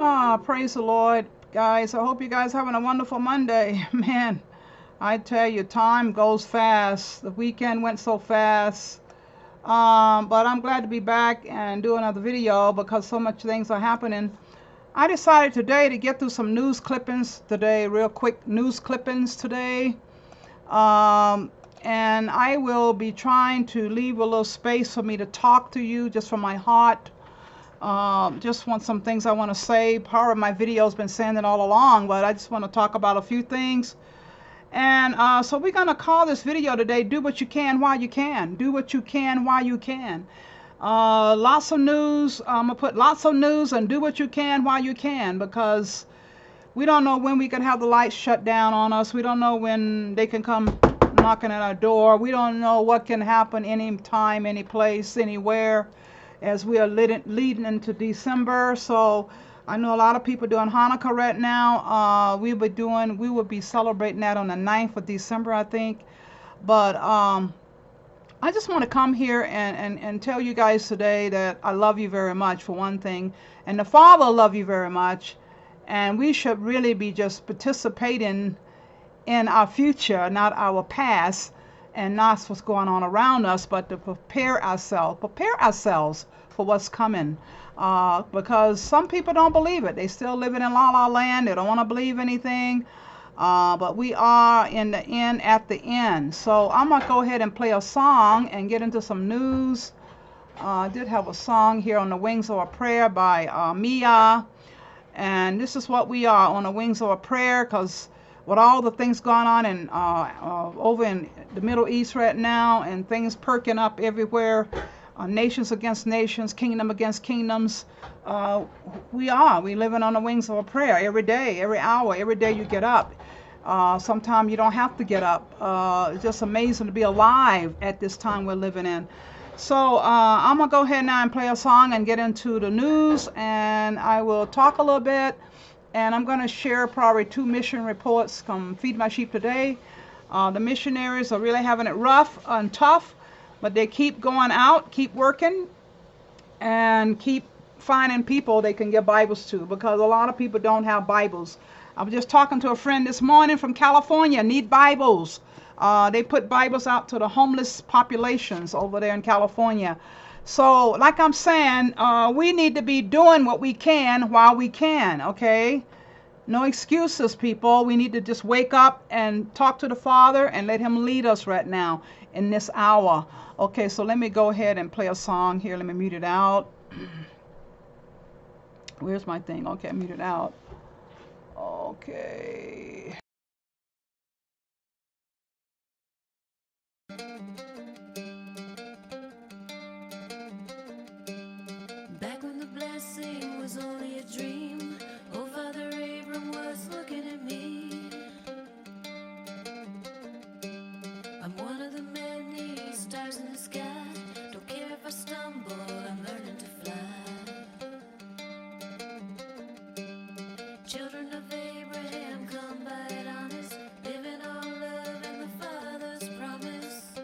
Praise the Lord, guys. I hope you guys having a wonderful Monday. Man, I tell you, time goes fast. The weekend went so fast. But I'm glad to be back and do another video because so much things are happening. I decided today to get through some news clippings today, real quick news clippings today. And I will be trying to leave a little space for me to talk to you just from my heart. Just want some things I want to say. Part of my video has been saying it all along, but I just want to talk about a few things. And so we're going to call this video today, Do What You Can While You Can. Do what you can while you can. Lots of news. I'm going to put lots of news and do what you can while you can, because we don't know when we can have the lights shut down on us. We don't know when they can come knocking at our door. We don't know what can happen anytime, any place, anywhere, as we are leading into December. So I know a lot of people doing Hanukkah right now. We will be celebrating that on the 9th of December, I think. But I just want to come here and tell you guys today that I love you very much, for one thing, and the Father love you very much, and we should really be just participating in our future, not our past, and not what's going on around us, but to prepare ourselves for what's coming. Because some people don't believe it. They still living in la la land. They don't want to believe anything. But we are in the end at the end. So I'm going to go ahead and play a song and get into some news. I did have a song here, On the Wings of a Prayer, by miYah. And this is what we are, on the wings of a prayer, because with all the things going on in over in the Middle East right now, and things perking up everywhere, nations against nations, kingdom against kingdoms, we living on the wings of a prayer every day, every hour, every day you get up. Sometimes you don't have to get up. It's just amazing to be alive at this time we're living in. So I'm gonna go ahead now and play a song and get into the news, and I will talk a little bit. And I'm going to share probably 2 mission reports from Feed My Sheep today. The missionaries are really having it rough and tough, but they keep going out, keep working, and keep finding people they can give Bibles to, because a lot of people don't have Bibles. I was just talking to a friend this morning from California, need Bibles. They put Bibles out to the homeless populations over there in California. So, like I'm saying, we need to be doing what we can while we can, okay? No excuses, people. We need to just wake up and talk to the Father and let Him lead us right now in this hour. Okay, so let me go ahead and play a song here. Let me mute it out. Where's my thing? Okay, mute it out. Okay. Back when the blessing was only a dream, oh, Father Abram was looking at me. I'm one of the many stars in the sky. Don't care if I stumble, I'm learning to fly. Children of Abraham, come by it honest, living on love and the Father's promise,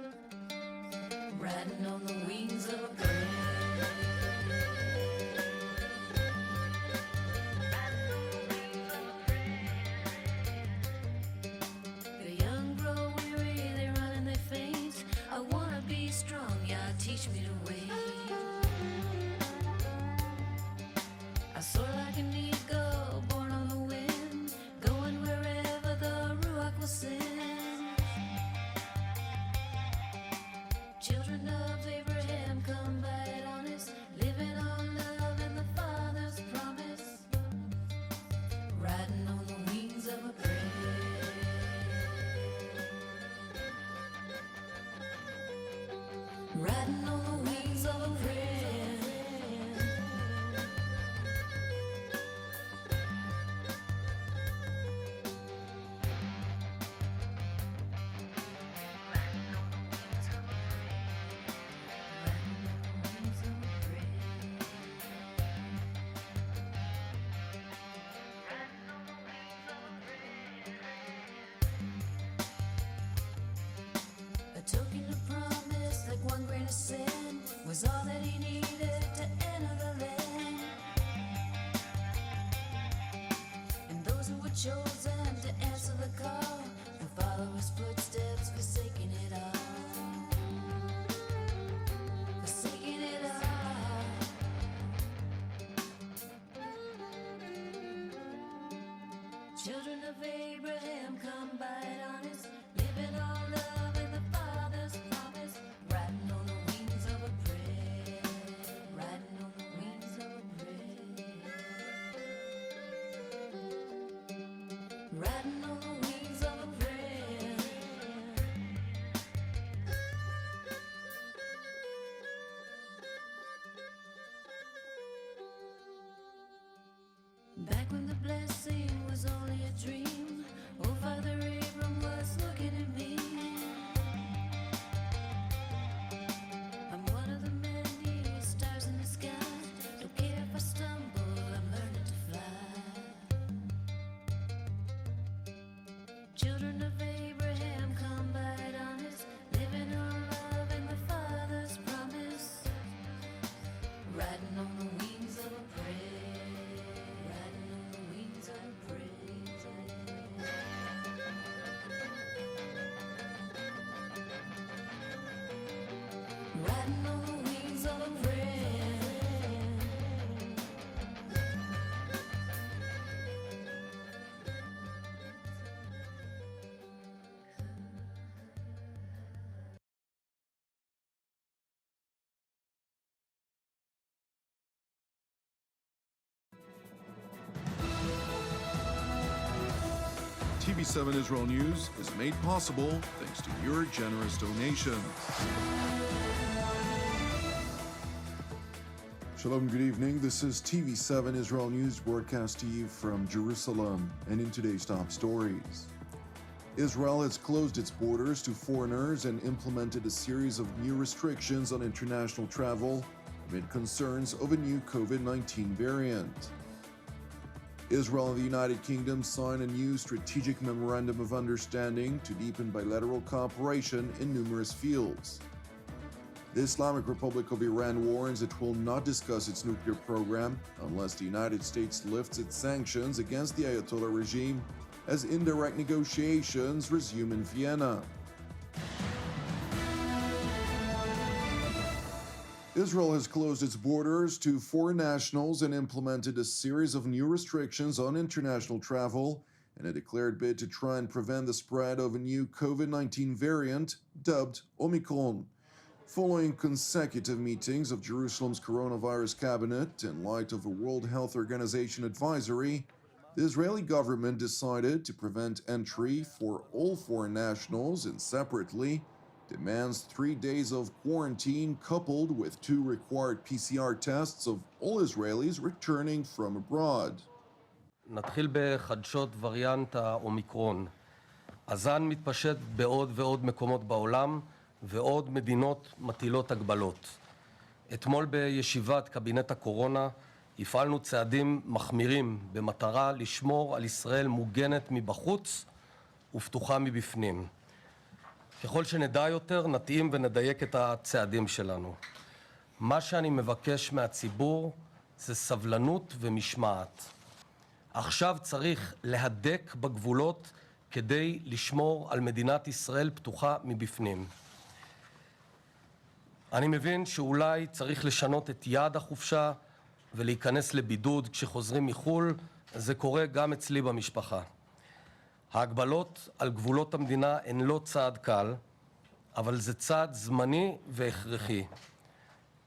riding on the wings of a prayer. Teach me to wait. I soar like an eagle, born on the wind, going wherever the Ruach will send. Children of Abraham, come by it honest, living on love and the Father's promise, riding on the wings of a prayer. Riding on the wings of a prayer. A token of promise, like one grain of sand, was all that he needed to enter the land. chosen to answer the call, who follow his footsteps, forsaking it all. Forsaking it all. Children of Abraham, come by it honest, living all love in the Father's promise, riding on the wings of a prayer, riding on the wings of a prayer, riding on the wings of a prayer. Back when the blessing was only a dream, oh, Father Abram was looking at me. I'm one of the many stars in the sky. Don't care if I stumble, I'm learning to fly. Children of Abraham, come by it honest, living on love and the Father's promise, riding on the wings of a prayer, riding on the wings of a praise. Riding on the wings of a prayer. TV7 Israel News is made possible thanks to your generous donations. Shalom, good evening. This is TV7 Israel News broadcast to you from Jerusalem, and in today's top stories. Israel has closed its borders to foreigners and implemented a series of new restrictions on international travel amid concerns of a new COVID-19 variant. Israel and the United Kingdom signed a new strategic memorandum of understanding to deepen bilateral cooperation in numerous fields. The Islamic Republic of Iran warns it will not discuss its nuclear program unless the United States lifts its sanctions against the Ayatollah regime as indirect negotiations resume in Vienna. Israel has closed its borders to foreign nationals and implemented a series of new restrictions on international travel in a declared bid to try and prevent the spread of a new COVID-19 variant dubbed Omicron. Following consecutive meetings of Jerusalem's coronavirus cabinet in light of a World Health Organization advisory, the Israeli government decided to prevent entry for all foreign nationals and separately demands 3 days of quarantine coupled with 2 required PCR tests of all Israelis returning from abroad. נתחיל בחדשות וריאנט האומיקרון. הזן מתפשט בעוד ועוד מקומות בעולם ועוד מדינות מטילות הגבלות. אתמול בישיבת קבינט הקורונה הפעלנו צעדים מחמירים במטרה לשמור על ישראל מוגנת מבחוץ ופתוחה מבפנים. ככל שנדע יותר, נתאים ונדייק את הצעדים שלנו. מה שאני מבקש מהציבור זה סבלנות ומשמעת. עכשיו צריך להדק בגבולות כדי לשמור על מדינת ישראל פתוחה מבפנים. אני מבין שאולי צריך לשנות את יעד החופשה ולהיכנס לבידוד כשחוזרים מחול, זה קורה גם אצלי במשפחה. ההגבלות על גבולות המדינה הן לא צעד קל, אבל זה צעד זמני והכרחי.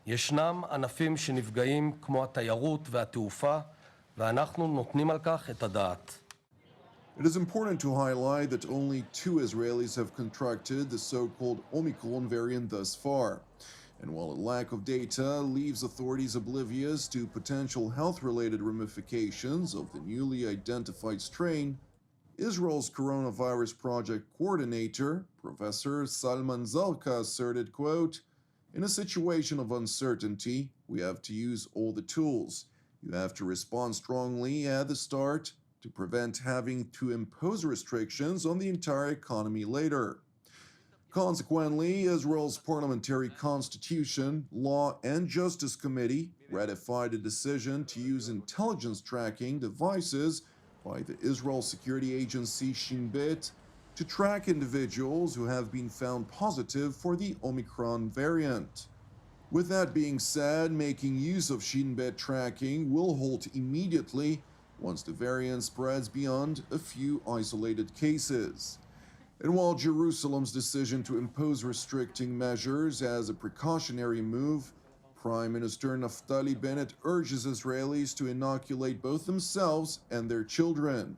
ישנם ענפים שנפגעים כמו התיירות והתעופה, ואנחנו נותנים על כך את הדעת. It is important to highlight that only 2 Israelis have contracted the so-called Omicron variant thus far. And while a lack of data leaves authorities oblivious to potential health-related ramifications of the newly identified strain, Israel's coronavirus project coordinator, Professor Salman Zalka, asserted, quote, "In a situation of uncertainty, we have to use all the tools. You have to respond strongly at the start to prevent having to impose restrictions on the entire economy later." Consequently, Israel's Parliamentary Constitution, Law and Justice Committee ratified a decision to use intelligence tracking devices by the Israel security agency Shin Bet to track individuals who have been found positive for the Omicron variant. With that being said, making use of Shin Bet tracking will halt immediately once the variant spreads beyond a few isolated cases. And while Jerusalem's decision to impose restricting measures as a precautionary move, Prime Minister Naftali Bennett urges Israelis to inoculate both themselves and their children.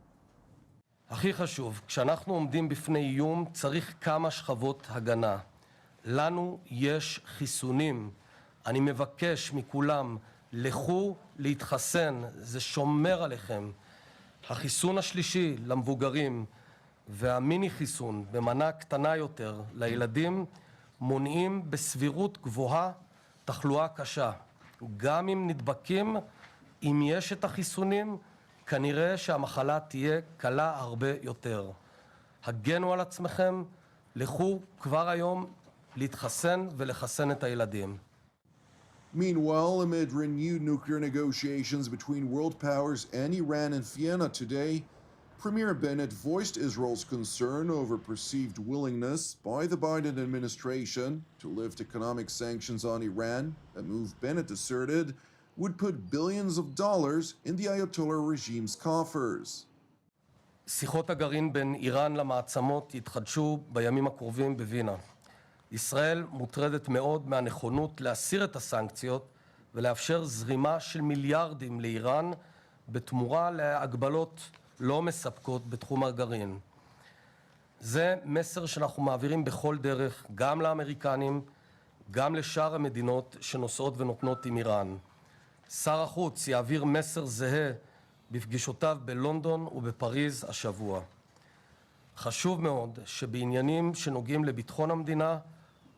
הכי חשוב, כשאנחנו עומדים בפני איום, צריך כמה שכבות הגנה. לנו יש חיסונים. אני מבקש מכולם, לכו להתחסן, זה שומר עליכם. החיסון השלישי למבוגרים והמיני חיסון במנה קטנה יותר לילדים מונעים בסבירות גבוהה תחלואה קשה. גם אם נדבקים, אם יש את החיסונים, כנראה שהמחלה תהיה קלה הרבה יותר. הגנו על עצמכם, לכו כבר היום להתחסן ולחסן את הילדים. Meanwhile, amid renewed nuclear negotiations between world powers and Iran in Vienna today, Premier Bennett voiced Israel's concern over perceived willingness by the Biden administration to lift economic sanctions on Iran, a move Bennett asserted would put billions of dollars in the Ayatollah regime's coffers. שיחות הגרעין בין איראן למעצמות יתחדשו בימים הקרובים בווינה. ישראל מוטרדת מאוד מהנכונות להסיר את הסנקציות ולאפשר זרימה של מיליארדים לאיראן בתמורה להגבלות לא מספקות בתחום הגרעין. זה מסר שאנחנו מעבירים בכל דרך, גם לאמריקנים, גם לשאר המדינות שנושאות ונותנות עם איראן. שר החוץ יעביר מסר זהה בפגישותיו בלונדון ובפריז השבוע. חשוב מאוד שבעניינים שנוגעים לביטחון המדינה,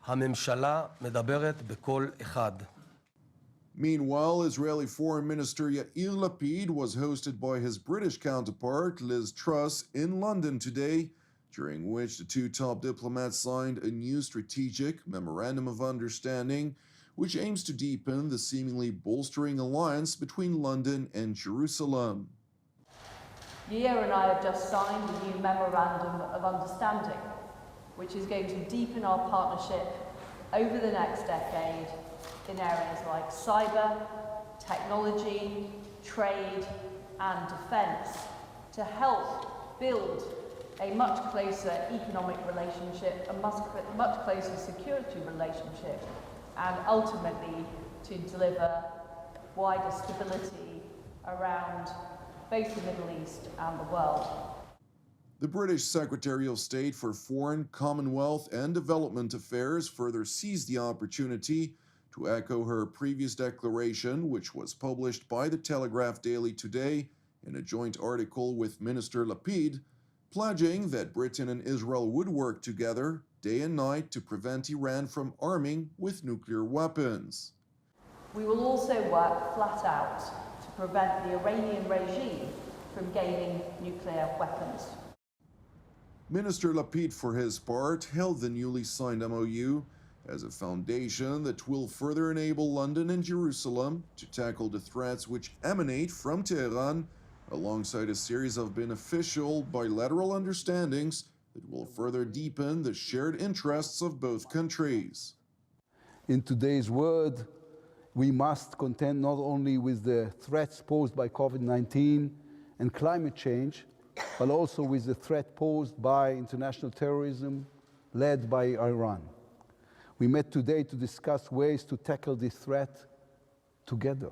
הממשלה מדברת בקול אחד. Meanwhile, Israeli Foreign Minister Yair Lapid was hosted by his British counterpart Liz Truss in London today, during which the two top diplomats signed a new strategic memorandum of understanding which aims to deepen the seemingly bolstering alliance between London and Jerusalem. Yair and I have just signed a new memorandum of understanding, which is going to deepen our partnership over the next decade in areas like cyber, technology, trade, and defence to help build a much closer economic relationship, a much closer security relationship, and ultimately to deliver wider stability around both the Middle East and the world. The British Secretary of State for Foreign, Commonwealth and Development Affairs further seized the opportunity to echo her previous declaration, which was published by the Telegraph Daily today in a joint article with Minister Lapid, pledging that Britain and Israel would work together day and night to prevent Iran from arming with nuclear weapons. We will also work flat out to prevent the Iranian regime from gaining nuclear weapons. Minister Lapid, for his part, hailed the newly signed MOU as a foundation that will further enable London and Jerusalem to tackle the threats which emanate from Tehran, alongside a series of beneficial bilateral understandings that will further deepen the shared interests of both countries. In today's world, we must contend not only with the threats posed by COVID-19 and climate change, but also with the threat posed by international terrorism led by Iran. We met today to discuss ways to tackle this threat together.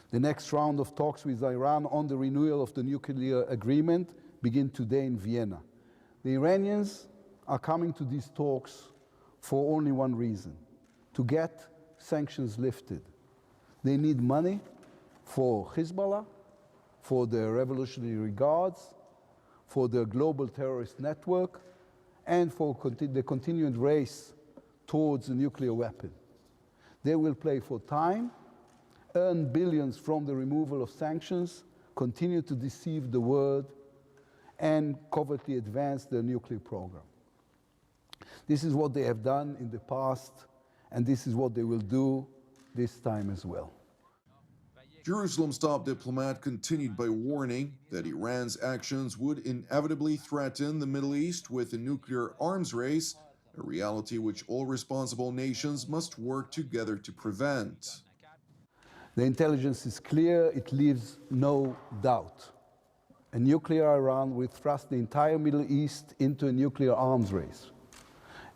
The next round of talks with Iran on the renewal of the nuclear agreement begin today in Vienna. The Iranians are coming to these talks for only one reason: to get sanctions lifted. They need money for Hezbollah, for the Revolutionary Guards, for the global terrorist network, and for the continued race towards a nuclear weapon. They will play for time, earn billions from the removal of sanctions, continue to deceive the world, and covertly advance their nuclear program. This is what they have done in the past, and this is what they will do this time as well. Jerusalem's top diplomat continued by warning that Iran's actions would inevitably threaten the Middle East with a nuclear arms race, a reality which all responsible nations must work together to prevent. The intelligence is clear, it leaves no doubt. A nuclear Iran will thrust the entire Middle East into a nuclear arms race.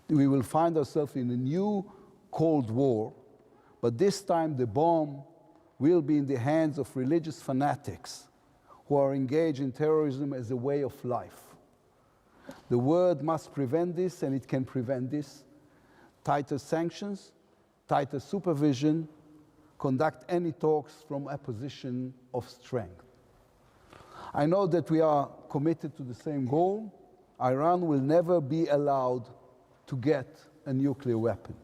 We will find ourselves in a new Cold War, but this time the bomb will be in the hands of religious fanatics who are engaged in terrorism as a way of life. The world must prevent this, and it can prevent this. Tighter sanctions, tighter supervision, conduct any talks from a position of strength. I know that we are committed to the same goal. Iran will never be allowed to get a nuclear weapon.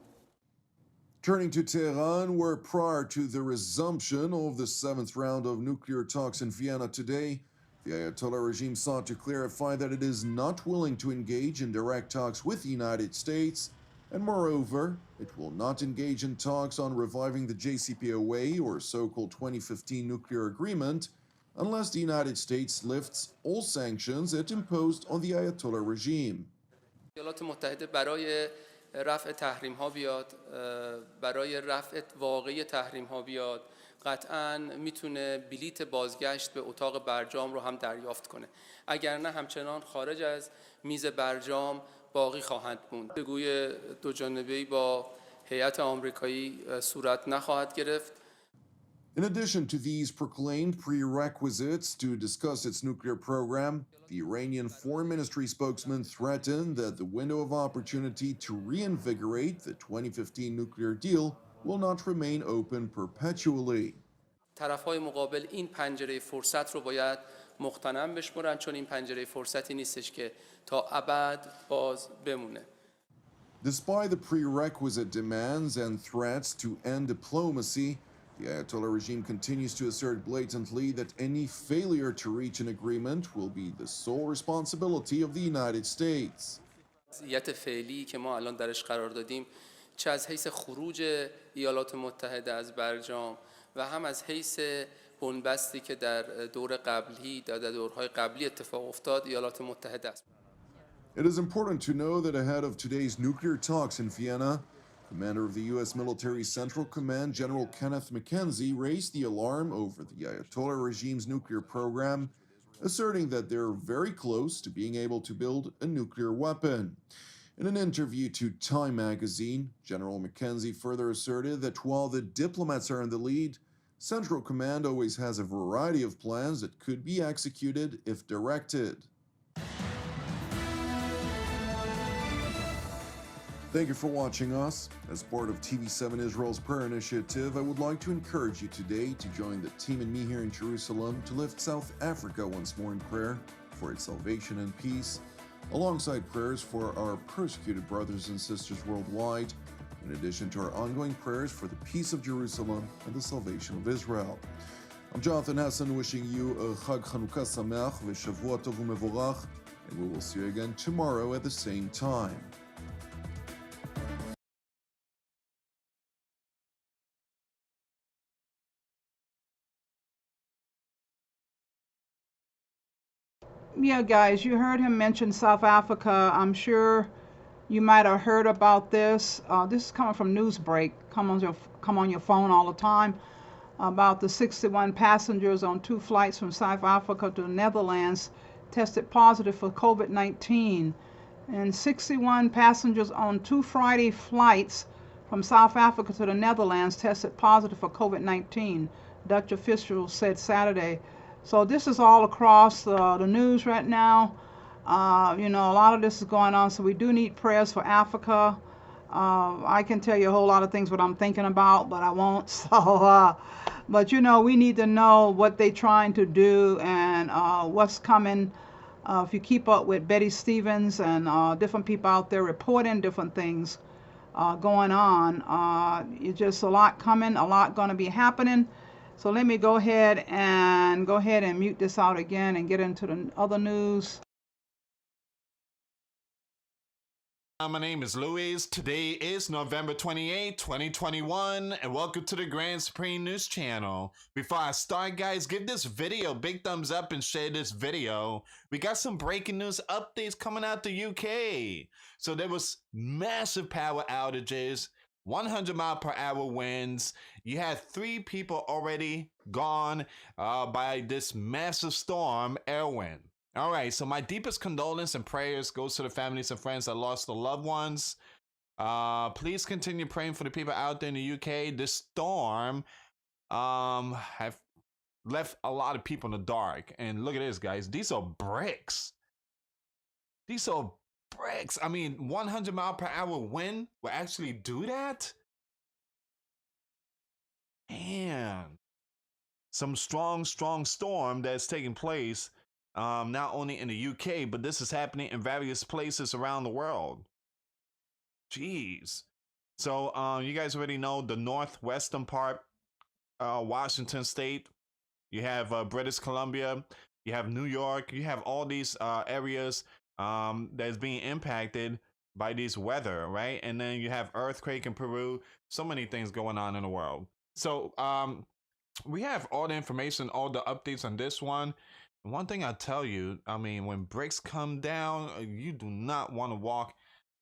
Turning to Tehran, where prior to the resumption of the 7th round of nuclear talks in Vienna today, the Ayatollah regime sought to clarify that it is not willing to engage in direct talks with the United States, and moreover, it will not engage in talks on reviving the JCPOA, or so-called 2015 nuclear agreement, unless the United States lifts all sanctions it imposed on the Ayatollah regime. ایالات متحده برای رفع تحریم ها بیاد، برای رفع واقعی تحریم ها بیاد، قطعاً میتونه بلیت بازگشت به اتاق برجام رو هم دریافت کنه. اگر نه همچنان خارج از میز برجام باقی خواهند موند. گفتگوی دو جانبه‌ای با هیئت آمریکایی صورت نخواهد گرفت. In addition to these proclaimed prerequisites to discuss its nuclear program, the Iranian Foreign Ministry spokesman threatened that the window of opportunity to reinvigorate the 2015 nuclear deal will not remain open perpetually. طرف‌های مقابل این پنجره فرصت رو باید مغتنم بشمرن، چون این پنجره فرصتی نیستش که تا ابد باز بمونه. Despite the prerequisite demands and threats to end diplomacy, the Ayatollah regime continues to assert blatantly that any failure to reach an agreement will be the sole responsibility of the United States. وضعیت فعلی که ما الان درش قرار دادیم، چه از حیث خروج ایالات متحده از برجام و هم از حیث بنبستی که در دورهای قبلی اتفاق افتاد، ایالات متحده است. It is important to know that ahead of today's nuclear talks in Vienna, Commander of the U.S. Military Central Command, General Kenneth McKenzie, raised the alarm over the Ayatollah regime's nuclear program, asserting that they're very close to being able to build a nuclear weapon. In an interview to Time magazine, General McKenzie further asserted that while the diplomats are in the lead, Central Command always has a variety of plans that could be executed if directed. Thank you for watching us. As part of TV7 Israel's prayer initiative, I would like to encourage you today to join the team and me here in Jerusalem to lift South Africa once more in prayer for its salvation and peace, alongside prayers for our persecuted brothers and sisters worldwide, in addition to our ongoing prayers for the peace of Jerusalem and the salvation of Israel. I'm Jonathan Hassan, wishing you a Chag Chanukah Sameach v'Shavua Tov u'Mevorach, and we will see you again tomorrow at the same time. Yeah, guys, you heard him mention South Africa. I'm sure you might have heard about this. This is coming from Newsbreak. Come on your phone all the time. About the 61 passengers on 2 flights from South Africa to the Netherlands tested positive for COVID-19. And 61 passengers on 2 Friday flights from South Africa to the Netherlands tested positive for COVID-19, Dutch officials said Saturday. So this is all across the news right now. You know, a lot of this is going on, so we do need prayers for Africa. I can tell you a whole lot of things what I'm thinking about, but I won't. So, but you know, we need to know what they're trying to do and what's coming. If you keep up with Betty Stevens and different people out there reporting different things going on, it's just a lot coming, a lot going to be happening. So let me go ahead and mute this out again and get into the other news. My name is Luis. Today is November 28, 2021, and welcome to the Grand Supreme News Channel. Before I start, guys, give this video a big thumbs up and share this video. We got some breaking news updates coming out the UK. So there was massive power outages, 100-mile-per-hour winds. You had 3 people already gone by this massive storm, Erwin. All right, so my deepest condolence and prayers goes to the families and friends that lost their loved ones. Please continue praying for the people out there in the UK. This storm have left a lot of people in the dark. And look at this, guys. These are bricks. These are bricks. I mean, 100-mile-per-hour wind will actually do that? Man. Some strong storm that's taking place. Not only in the UK, but this is happening in various places around the world. Jeez. So you guys already know the northwestern part, Washington State. You have British Columbia. You have New York. You have all these areas that's being impacted by this weather, right? And then you have earthquake in Peru. So many things going on in the world. So we have all the information, all the updates on this one. One thing I tell you, I mean, when bricks come down, you do not want to walk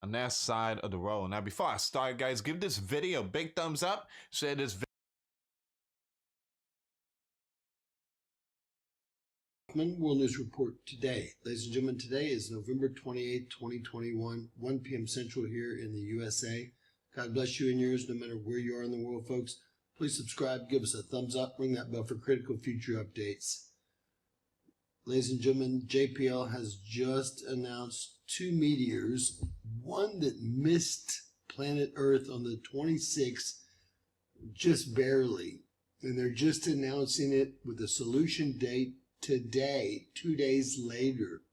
on that side of the road. Now, before I start, guys, give this video a big thumbs up. Share this video. World News Report today. Ladies and gentlemen, today is November 28, 2021, 1 p.m. Central here in the USA. God bless you and yours, no matter where you are in the world, folks. Please subscribe, give us a thumbs up, ring that bell for critical future updates. Ladies and gentlemen, JPL has just announced 2 meteors, one that missed planet Earth on the 26th, just barely, and they're just announcing it with a solution date today, 2 days later.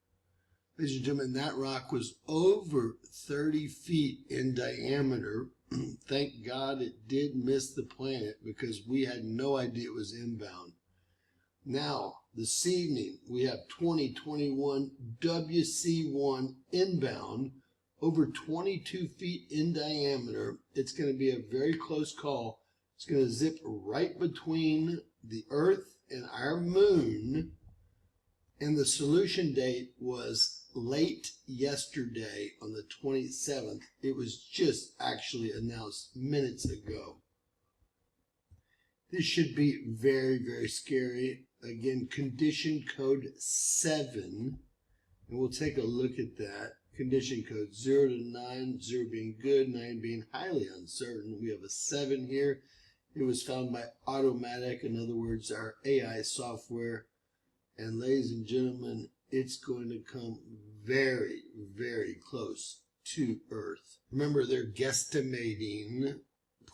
Ladies and gentlemen, that rock was over 30 feet in diameter. Thank God it did miss the planet because we had no idea it was inbound. Now, this evening, we have 2021 WC1 inbound, over 22 feet in diameter. It's going to be a very close call. It's going to zip right between the Earth and our moon. And the solution date was late yesterday on the 27th. It was just actually announced minutes ago. This should be very, very scary. Again, condition code 7, and we'll take a look at that. Condition code 0 to 9, 0 being good, 9 being highly uncertain. We have a 7 here. It was found by Automatic, in other words, our AI software. And ladies and gentlemen, it's going to come very, very close to Earth. Remember, they're guesstimating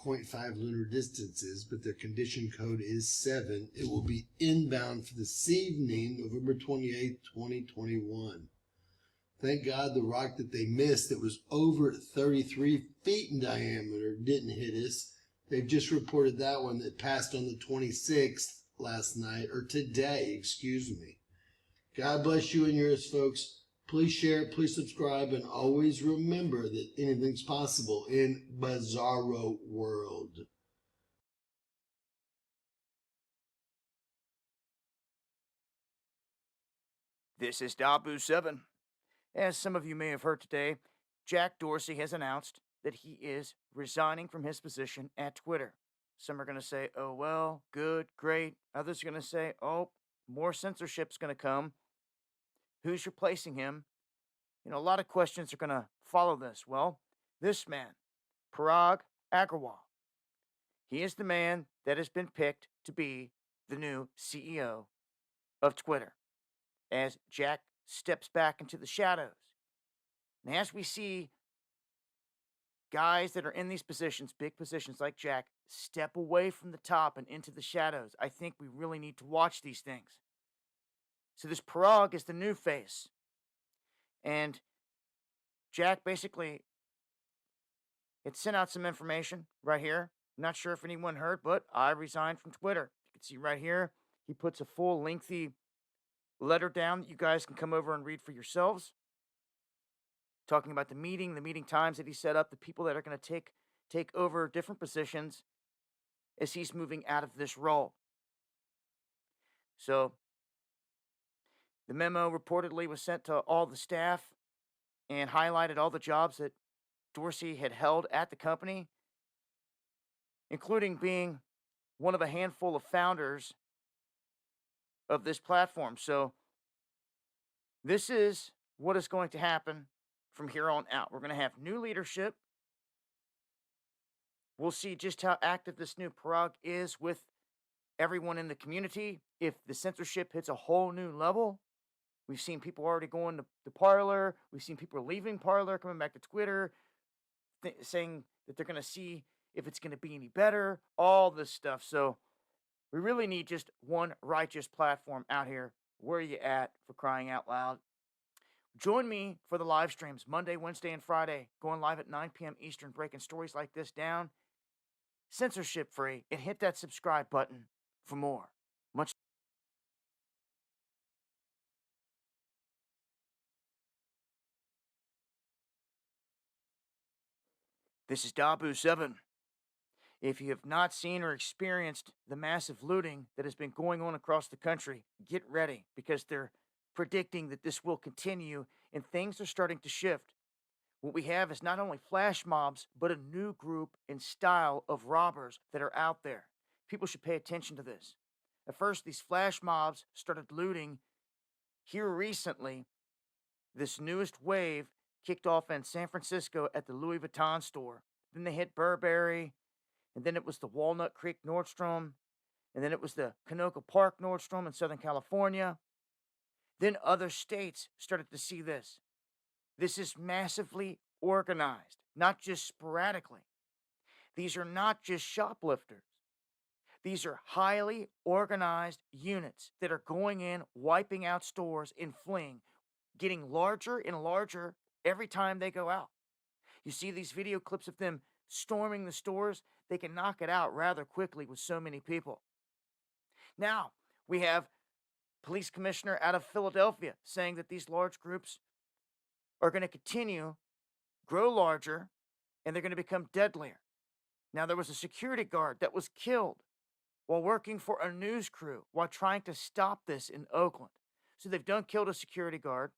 0.5 lunar distances, but their condition code is 7. It will be inbound for this evening, November 28th, 2021. Thank God the rock that they missed that was over 33 feet in diameter didn't hit us. They've just reported that one that passed on the 26th last night, or today, excuse me. God bless you and yours, folks. Please share, please subscribe, and always remember that anything's possible in Bizarro World. This is Dabu7. As some of you may have heard today, Jack Dorsey has announced that he is resigning from his position at Twitter. Some are going to say, oh, well, good, great. Others are going to say, oh, more censorship's going to come. Who's replacing him? You know, a lot of questions are going to follow this. Well, this man, Parag Agrawal, he is the man that has been picked to be the new CEO of Twitter as Jack steps back into the shadows. And as we see guys that are in these positions, big positions like Jack, step away from the top and into the shadows, I think we really need to watch these things. So this Parag is the new face. And Jack basically had sent out some information right here. Not sure if anyone heard, but I resigned from Twitter. You can see right here, he puts a full lengthy letter down that you guys can come over and read for yourselves. talking about the meeting times that he set up, the people that are going to take over different positions as he's moving out of this role. So the memo reportedly was sent to all the staff and highlighted all the jobs that Dorsey had held at the company, including being one of a handful of founders of this platform. So this is what is going to happen from here on out. We're going to have new leadership. We'll see just how active this new parag is with everyone in the community. If the censorship hits a whole new level, we've seen people already going to Parler. We've seen people leaving Parler, coming back to Twitter, saying that they're going to see if it's going to be any better, all this stuff. So we really need just one righteous platform out here. Where are you at, for crying out loud? Join me for the live streams Monday, Wednesday, and Friday, going live at 9 p.m. Eastern, breaking stories like this down, censorship free, and hit that subscribe button for more. Much. This is Dabu7. If you have not seen or experienced the massive looting that has been going on across the country, get ready, because they're predicting that this will continue and things are starting to shift. What we have is not only flash mobs, but a new group and style of robbers that are out there. People should pay attention to this. At first, these flash mobs started looting here recently. This newest wave kicked off in San Francisco at the Louis Vuitton store. Then they hit Burberry, and then it was the Walnut Creek Nordstrom, and then it was the Canoga Park Nordstrom in Southern California. Then other states started to see this. This is massively organized, not just sporadically. These are not just shoplifters. These are highly organized units that are going in, wiping out stores and fleeing, getting larger and larger every time they go out. You see these video clips of them storming the stores. They can knock it out rather quickly with so many people. Now, we have police commissioner out of Philadelphia saying that these large groups are going to continue, grow larger, and they're going to become deadlier. Now, there was a security guard that was killed while working for a news crew while trying to stop this in Oakland. So they've done killed a security guard.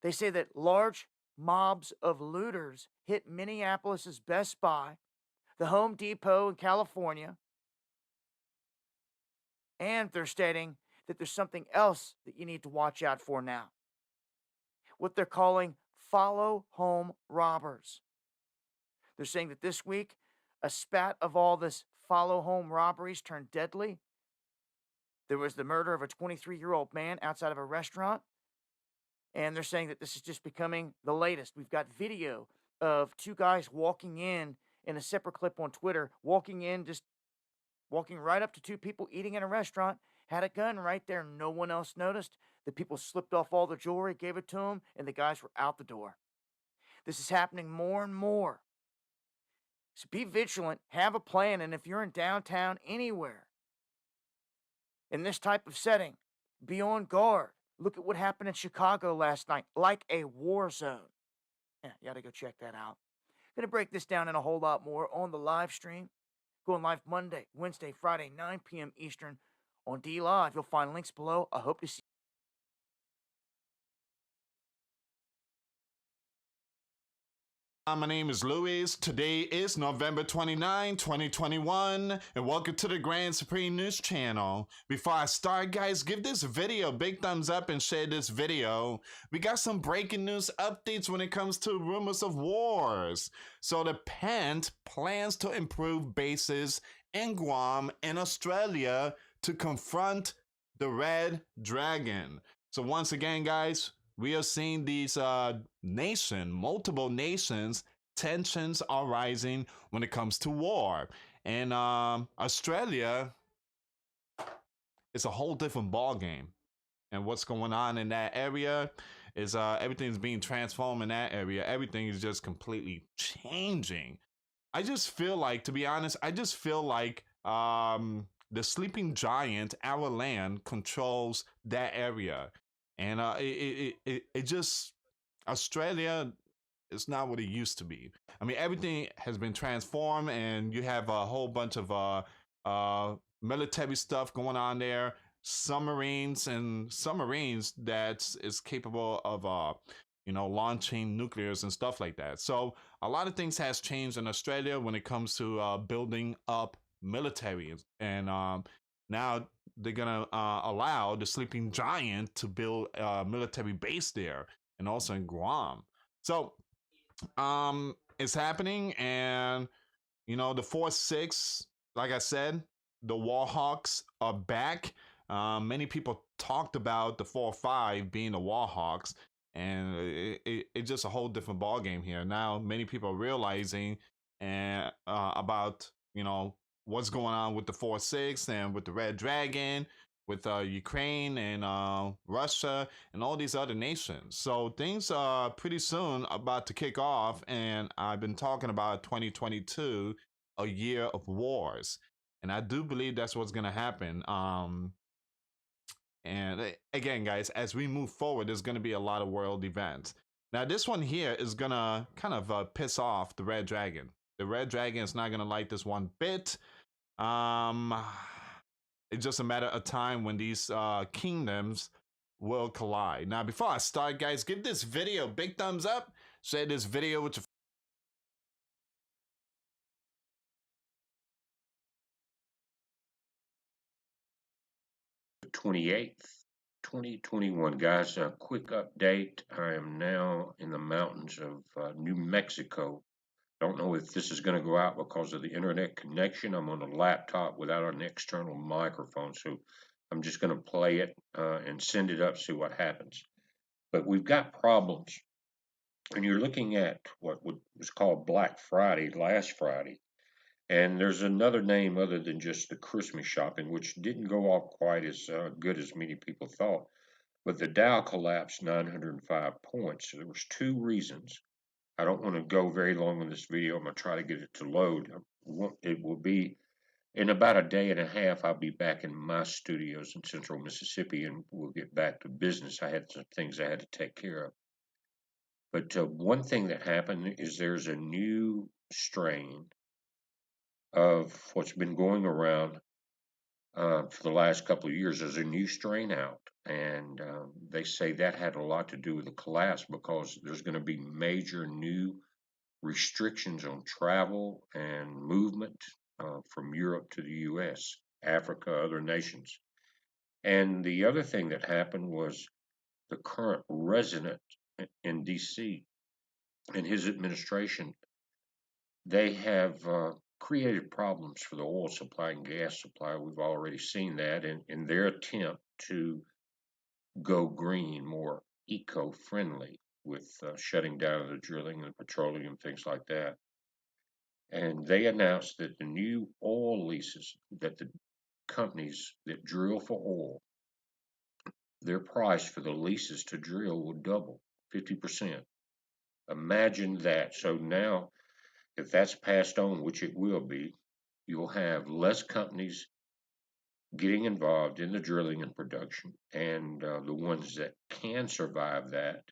They say that large mobs of looters hit Minneapolis's Best Buy, the Home Depot in California, and they're stating that there's something else that you need to watch out for now. What they're calling follow home robbers. They're saying that this week, a spat of all this follow home robberies turned deadly. There was the murder of a 23-year-old man outside of a restaurant. And they're saying that this is just becoming the latest. We've got video of two guys walking in a separate clip on Twitter, walking right up to two people eating in a restaurant, had a gun right there. No one else noticed. The people slipped off all the jewelry, gave it to them, and the guys were out the door. This is happening more and more. So be vigilant, have a plan, and if you're in downtown anywhere in this type of setting, be on guard. Look at what happened in Chicago last night, like a war zone. Yeah, you gotta go check that out. Gonna break this down and a whole lot more on the live stream. Going live Monday, Wednesday, Friday, 9 p.m. Eastern on D Live. You'll find links below. I hope to see you. My name is Luis. Today is November 29, 2021, and welcome to the Grand Supreme News channel. Before I start, guys, give this video a big thumbs up and share this video. We got some breaking news updates when it comes to rumors of wars. So the PENT plans to improve bases in Guam and Australia to confront the Red Dragon. So once again, guys, we are seeing these multiple nations, tensions are rising when it comes to war. And Australia is a whole different ballgame. And what's going on in that area is everything's being transformed in that area. Everything is just completely changing. I just feel like, to be honest, the sleeping giant, our land, controls that area. And it just, Australia is not what it used to be. I mean, everything has been transformed, and you have a whole bunch of military stuff going on there. Submarines that is capable of launching nuclears and stuff like that. So a lot of things has changed in Australia when it comes to building up military, and now they're gonna allow the sleeping giant to build a military base there, and also in Guam. So it's happening, and the 4-6, like I said, the Warhawks are back. Many people talked about the 4-5 being the Warhawks, and it's just a whole different ball game here. Now many people are realizing and about what's going on with the 4-6 and with the Red Dragon, with Ukraine and Russia and all these other nations. So things are pretty soon about to kick off, and I've been talking about 2022, a year of wars, and I do believe that's what's going to happen. And again, guys, as we move forward, there's going to be a lot of world events. Now, this one here is going to kind of piss off the Red Dragon. The Red Dragon is not going to like this one bit. It's just a matter of time when these kingdoms will collide. Now, before I start, guys, give this video a big thumbs up. Share this video with your 28th, 2021. Guys, a quick update. I am now in the mountains of New Mexico. Don't know if this is going to go out because of the internet connection. I'm on a laptop without an external microphone, so I'm just going to play it and send it up, see what happens. But we've got problems. And you're looking at what was called Black Friday last Friday. And there's another name other than just the Christmas shopping, which didn't go off quite as good as many people thought. But the Dow collapsed 905 points. So there was two reasons. I don't want to go very long in this video. I'm going to try to get it to load. It will be in about a day and a half. I'll be back in my studios in central Mississippi, and we'll get back to business. I had some things I had to take care of. But one thing that happened is there's a new strain of what's been going around for the last couple of years. There's a new strain out, and they say that had a lot to do with the collapse because there's going to be major new restrictions on travel and movement from Europe to the U.S., Africa, other nations. And the other thing that happened was the current resident in D.C. and his administration, they have created problems for the oil supply and gas supply. We've already seen that in their attempt to go green, more eco-friendly, with shutting down the drilling and petroleum, things like that. And they announced that the new oil leases, that the companies that drill for oil, their price for the leases to drill will double, 50%. Imagine that. So now, if that's passed on, which it will be, you'll have less companies getting involved in the drilling and production, and the ones that can survive that,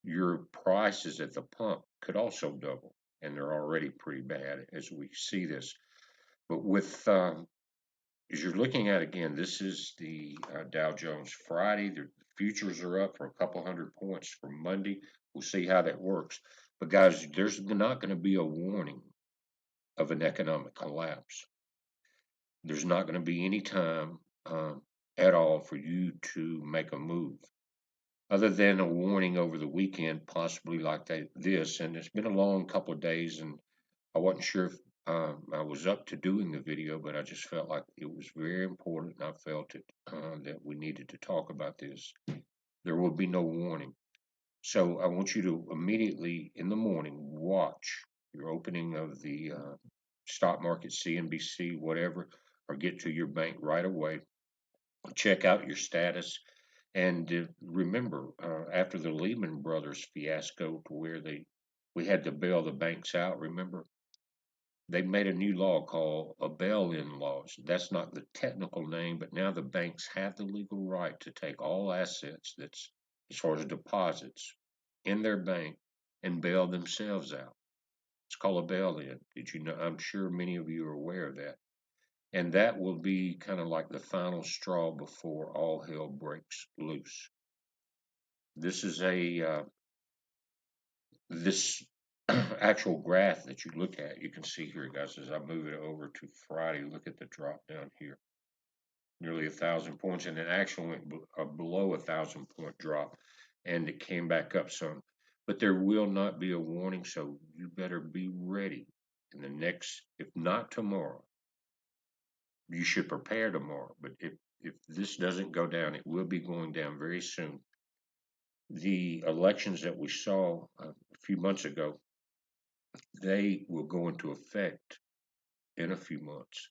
your prices at the pump could also double, and they're already pretty bad as we see this. But with as you're looking at, again, this is the Dow Jones Friday. The futures are up for a couple hundred points for Monday. We'll see how that works. But guys, there's not going to be a warning of an economic collapse. There's not going to be any time at all for you to make a move, other than a warning over the weekend, possibly like this. And it's been a long couple of days, and I wasn't sure if I was up to doing the video, but I just felt like it was very important, and I felt it that we needed to talk about this. There will be no warning. So I want you to immediately in the morning watch your opening of the stock market, CNBC, whatever, or get to your bank right away. Check out your status. And remember, after the Lehman Brothers fiasco, to where we had to bail the banks out, remember? They made a new law called a bail-in laws. That's not the technical name, but now the banks have the legal right to take all assets, that's as far as deposits, in their bank and bail themselves out. It's called a bail-in. Did you know? I'm sure many of you are aware of that. And that will be kind of like the final straw before all hell breaks loose. This is this actual graph that you look at. You can see here, guys, as I move it over to Friday, look at the drop down here. Nearly 1,000 points, and it actually went below 1,000 point drop, and it came back up some. But there will not be a warning, so you better be ready in the next, if not tomorrow. You should prepare tomorrow, but if this doesn't go down, it will be going down very soon. The elections that we saw a few months ago, they will go into effect in a few months,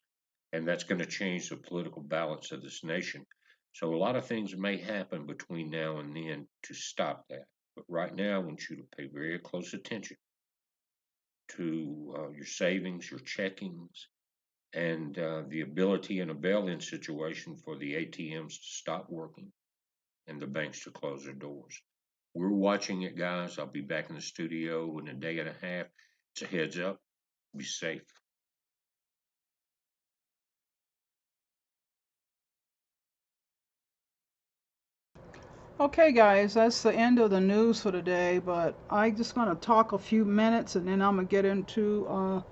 and that's going to change the political balance of this nation. So a lot of things may happen between now and then to stop that. But right now, I want you to pay very close attention to your savings, your checkings, and the ability in a bail-in situation for the ATMs to stop working and the banks to close their doors. We're watching it, guys. I'll be back in the studio in a day and a half. It's a heads up. Be safe. Okay, guys, that's the end of the news for today, but I'm just going to talk a few minutes and then I'm going to get into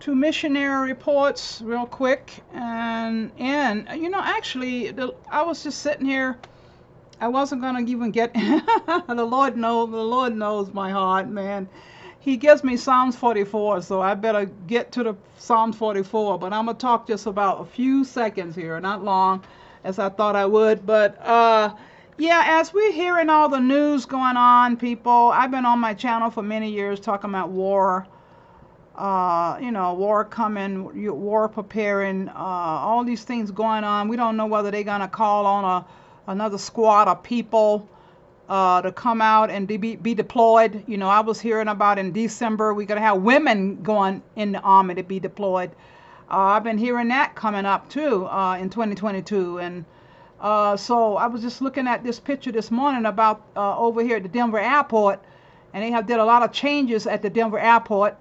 two missionary reports real quick. And you know, actually, I was just sitting here. I wasn't going to even get the Lord knows my heart, man. He gives me Psalms 44, so I better get to the Psalms 44, but I'm going to talk just about a few seconds here, not long as I thought I would. But yeah, as we're hearing all the news going on, people, I've been on my channel for many years talking about war, you know, war coming, war preparing, all these things going on. We don't know whether they're going to call on another squad of people to come out and be deployed. You know, I was hearing about in December we're going to have women going in the army to be deployed. I've been hearing that coming up too in 2022. And so I was just looking at this picture this morning about over here at the Denver airport, and they have did a lot of changes at the Denver airport.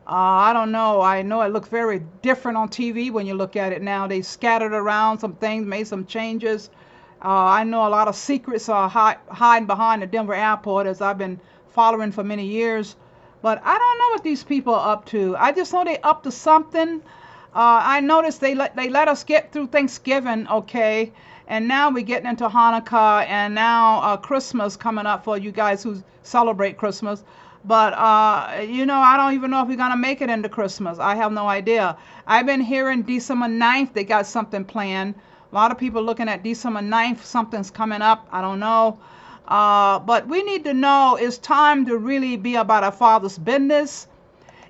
I don't know. I know it looks very different on TV when you look at it now. They scattered around some things, made some changes. I know a lot of secrets are hiding behind the Denver airport, as I've been following for many years. But I don't know what these people are up to. I just know they're up to something. I noticed they let us get through Thanksgiving, okay, and now we're getting into Hanukkah, and now Christmas coming up for you guys who celebrate Christmas. But you know, I don't even know if we're gonna make it into Christmas. I have no idea. I've been hearing December 9th they got something planned. A lot of people looking at December 9th, something's coming up. I don't know. But we need to know it's time to really be about our Father's business.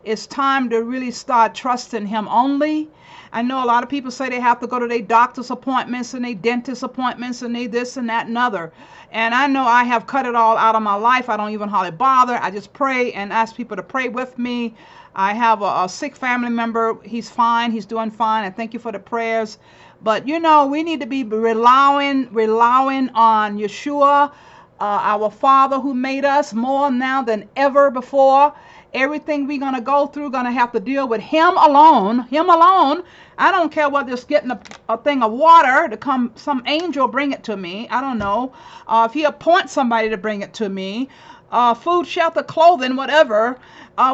It's time to really start trusting Him only. I know a lot of people say they have to go to their doctor's appointments and their dentist appointments and they this and that and other. And I know I have cut it all out of my life. I don't even hardly bother. I just pray and ask people to pray with me. I have a sick family member. He's fine. He's doing fine. And thank you for the prayers. But, you know, we need to be relying on Yeshua, our Father who made us, more now than ever before. Everything we're going to go through, going to have to deal with Him alone. Him alone. I don't care whether it's getting a thing of water to come, some angel bring it to me. I don't know. If He appoints somebody to bring it to me. Food, shelter, clothing, whatever.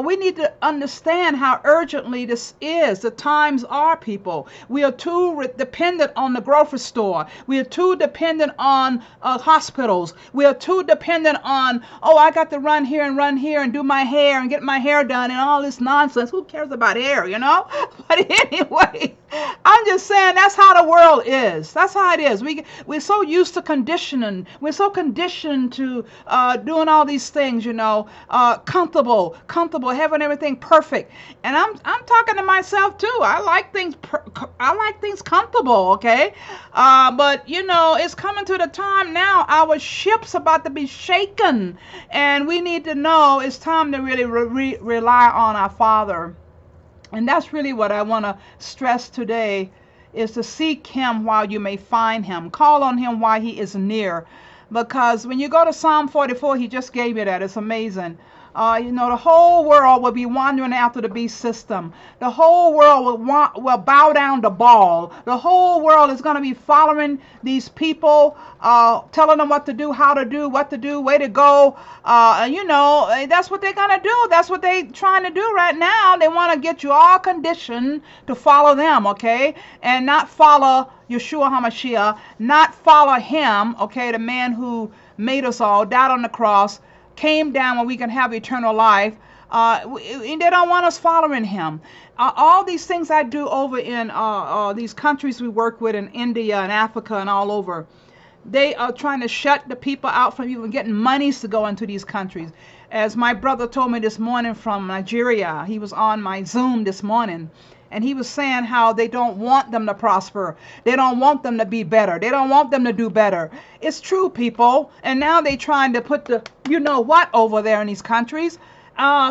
We need to understand how urgently this is. The times are, people. We are too dependent on the grocery store. We are too dependent on hospitals. We are too dependent on, oh, I got to run here and do my hair and get my hair done and all this nonsense. Who cares about hair, you know? But anyway, I'm just saying that's how the world is. That's how it is. We're so used to conditioning. We're so conditioned to doing all these things, you know, comfortable, having everything perfect. And I'm talking to myself too. I like things comfortable, okay? But you know, it's coming to the time now. Our ship's about to be shaken, and we need to know it's time to really rely on our Father. And that's really what I want to stress today, is to seek Him while you may find Him. Call on Him while He is near. because when you go to Psalm 44, he just gave me that. It's amazing. You know, the whole world will be wandering after the beast system. The whole world will bow down to Baal. The whole world is going to be following these people, telling them what to do, how to do, what to do, way to go. You know, that's what they're going to do. That's what they're trying to do right now. They want to get you all conditioned to follow them, okay, and not follow Yeshua HaMashiach, not follow him, okay, the man who made us all, died on the cross, came down when we can have eternal life. They don't want us following him. All these things I do over in these countries we work with in India and Africa and all over, they are trying to shut the people out from even getting monies to go into these countries. As my brother told me this morning from Nigeria, he was on my Zoom this morning, and he was saying how they don't want them to prosper. They don't want them to be better. They don't want them to do better. It's true, people. And now they're trying to put the you know what over there in these countries.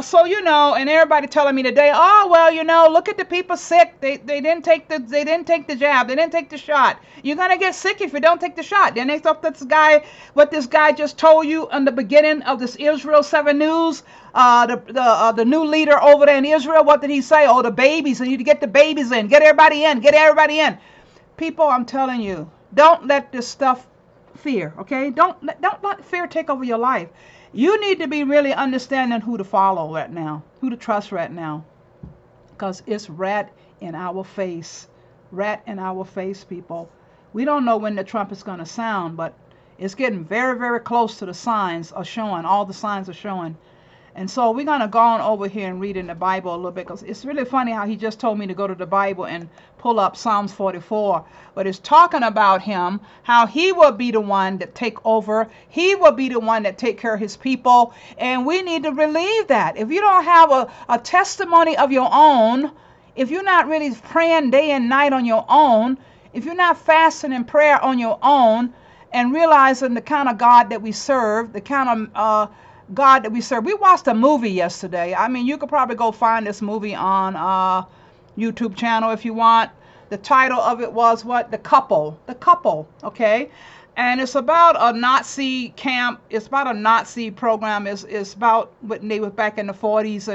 So, you know, and everybody telling me today, oh, well, you know, look at the people sick. They didn't take the jab. They didn't take the shot. You're going to get sick if you don't take the shot. Then they thought what this guy just told you in the beginning of this Israel 7 News, the new leader over there in Israel, what did he say? Oh, the babies. You need to get the babies in. Get everybody in. Get everybody in. People, I'm telling you, don't let this stuff fear, okay? Don't let fear take over your life. You need to be really understanding who to follow right now, who to trust right now, because it's rat in our face. Rat in our face, people. We don't know when the trumpet is going to sound, but it's getting very, very close to the signs are showing. All the signs are showing. And so we're going to go on over here and read in the Bible a little bit, because it's really funny how he just told me to go to the Bible and pull up Psalms 44. But it's talking about him, how he will be the one that take over. He will be the one that take care of his people. And we need to believe that. If you don't have a testimony of your own, if you're not really praying day and night on your own, if you're not fasting in prayer on your own, and realizing the kind of God that we serve, the kind of God that we serve. We watched a movie yesterday. I mean, you could probably go find this movie on YouTube channel if you want. The title of it was what? The Couple, okay? And it's about a Nazi camp. It's about a Nazi program. It's about when they were back in the 40s,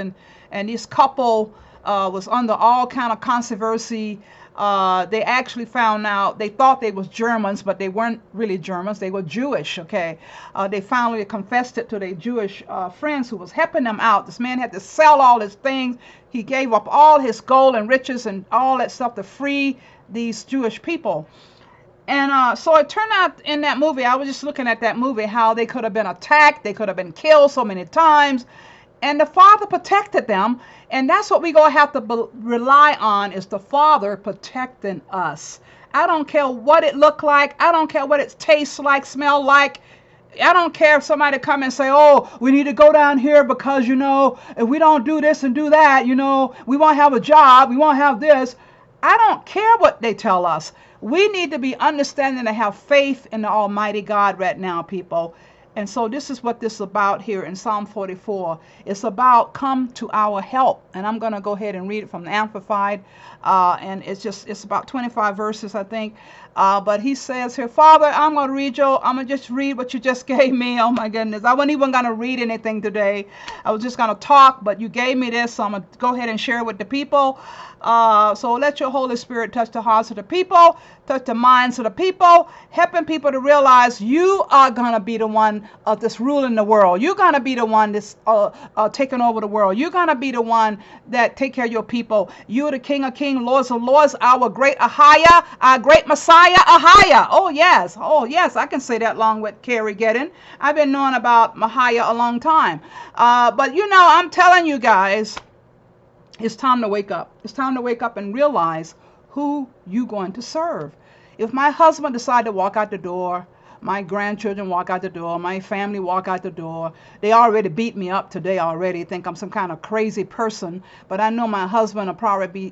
and this couple was under all kind of controversy. They actually found out, they thought they was Germans, but they weren't really Germans. They were Jewish, okay? They finally confessed it to their Jewish friends who was helping them out. This man had to sell all his things. He gave up all his gold and riches and all that stuff to free these Jewish people. And so it turned out in that movie, I was just looking at that movie, how they could have been attacked. They could have been killed so many times. And the Father protected them. And that's what we're going to have to rely on, is the Father protecting us. I don't care what it look like. I don't care what it tastes like, smell like. I don't care if somebody come and say, oh, we need to go down here because, you know, if we don't do this and do that, you know, we won't have a job. We won't have this. I don't care what they tell us. We need to be understanding and have faith in the Almighty God right now, people. And so this is what this is about here in Psalm 44. It's about come to our help. And I'm going to go ahead and read it from the Amplified. And it's about 25 verses, I think. But he says here, Father, I'm going to just read what you just gave me. Oh my goodness. I wasn't even going to read anything today. I was just going to talk, but you gave me this. So I'm going to go ahead and share it with the people. So let your Holy Spirit touch the hearts of the people, touch the minds of the people, helping people to realize you are going to be the one that's ruling the world. You're going to be the one that's taking over the world. You're going to be the one that take care of your people. You're the King of Kings, Lords of Lords, our great Ahia, our great Messiah, Ahia. Oh, yes, I can say that along with Kerry-Ann. I've been knowing about miYah a long time. But, you know, I'm telling you guys, it's time to wake up. It's time to wake up and realize who you're going to serve. If my husband decided to walk out the door, my grandchildren walk out the door, my family walk out the door, they already beat me up today already, think I'm some kind of crazy person, but I know my husband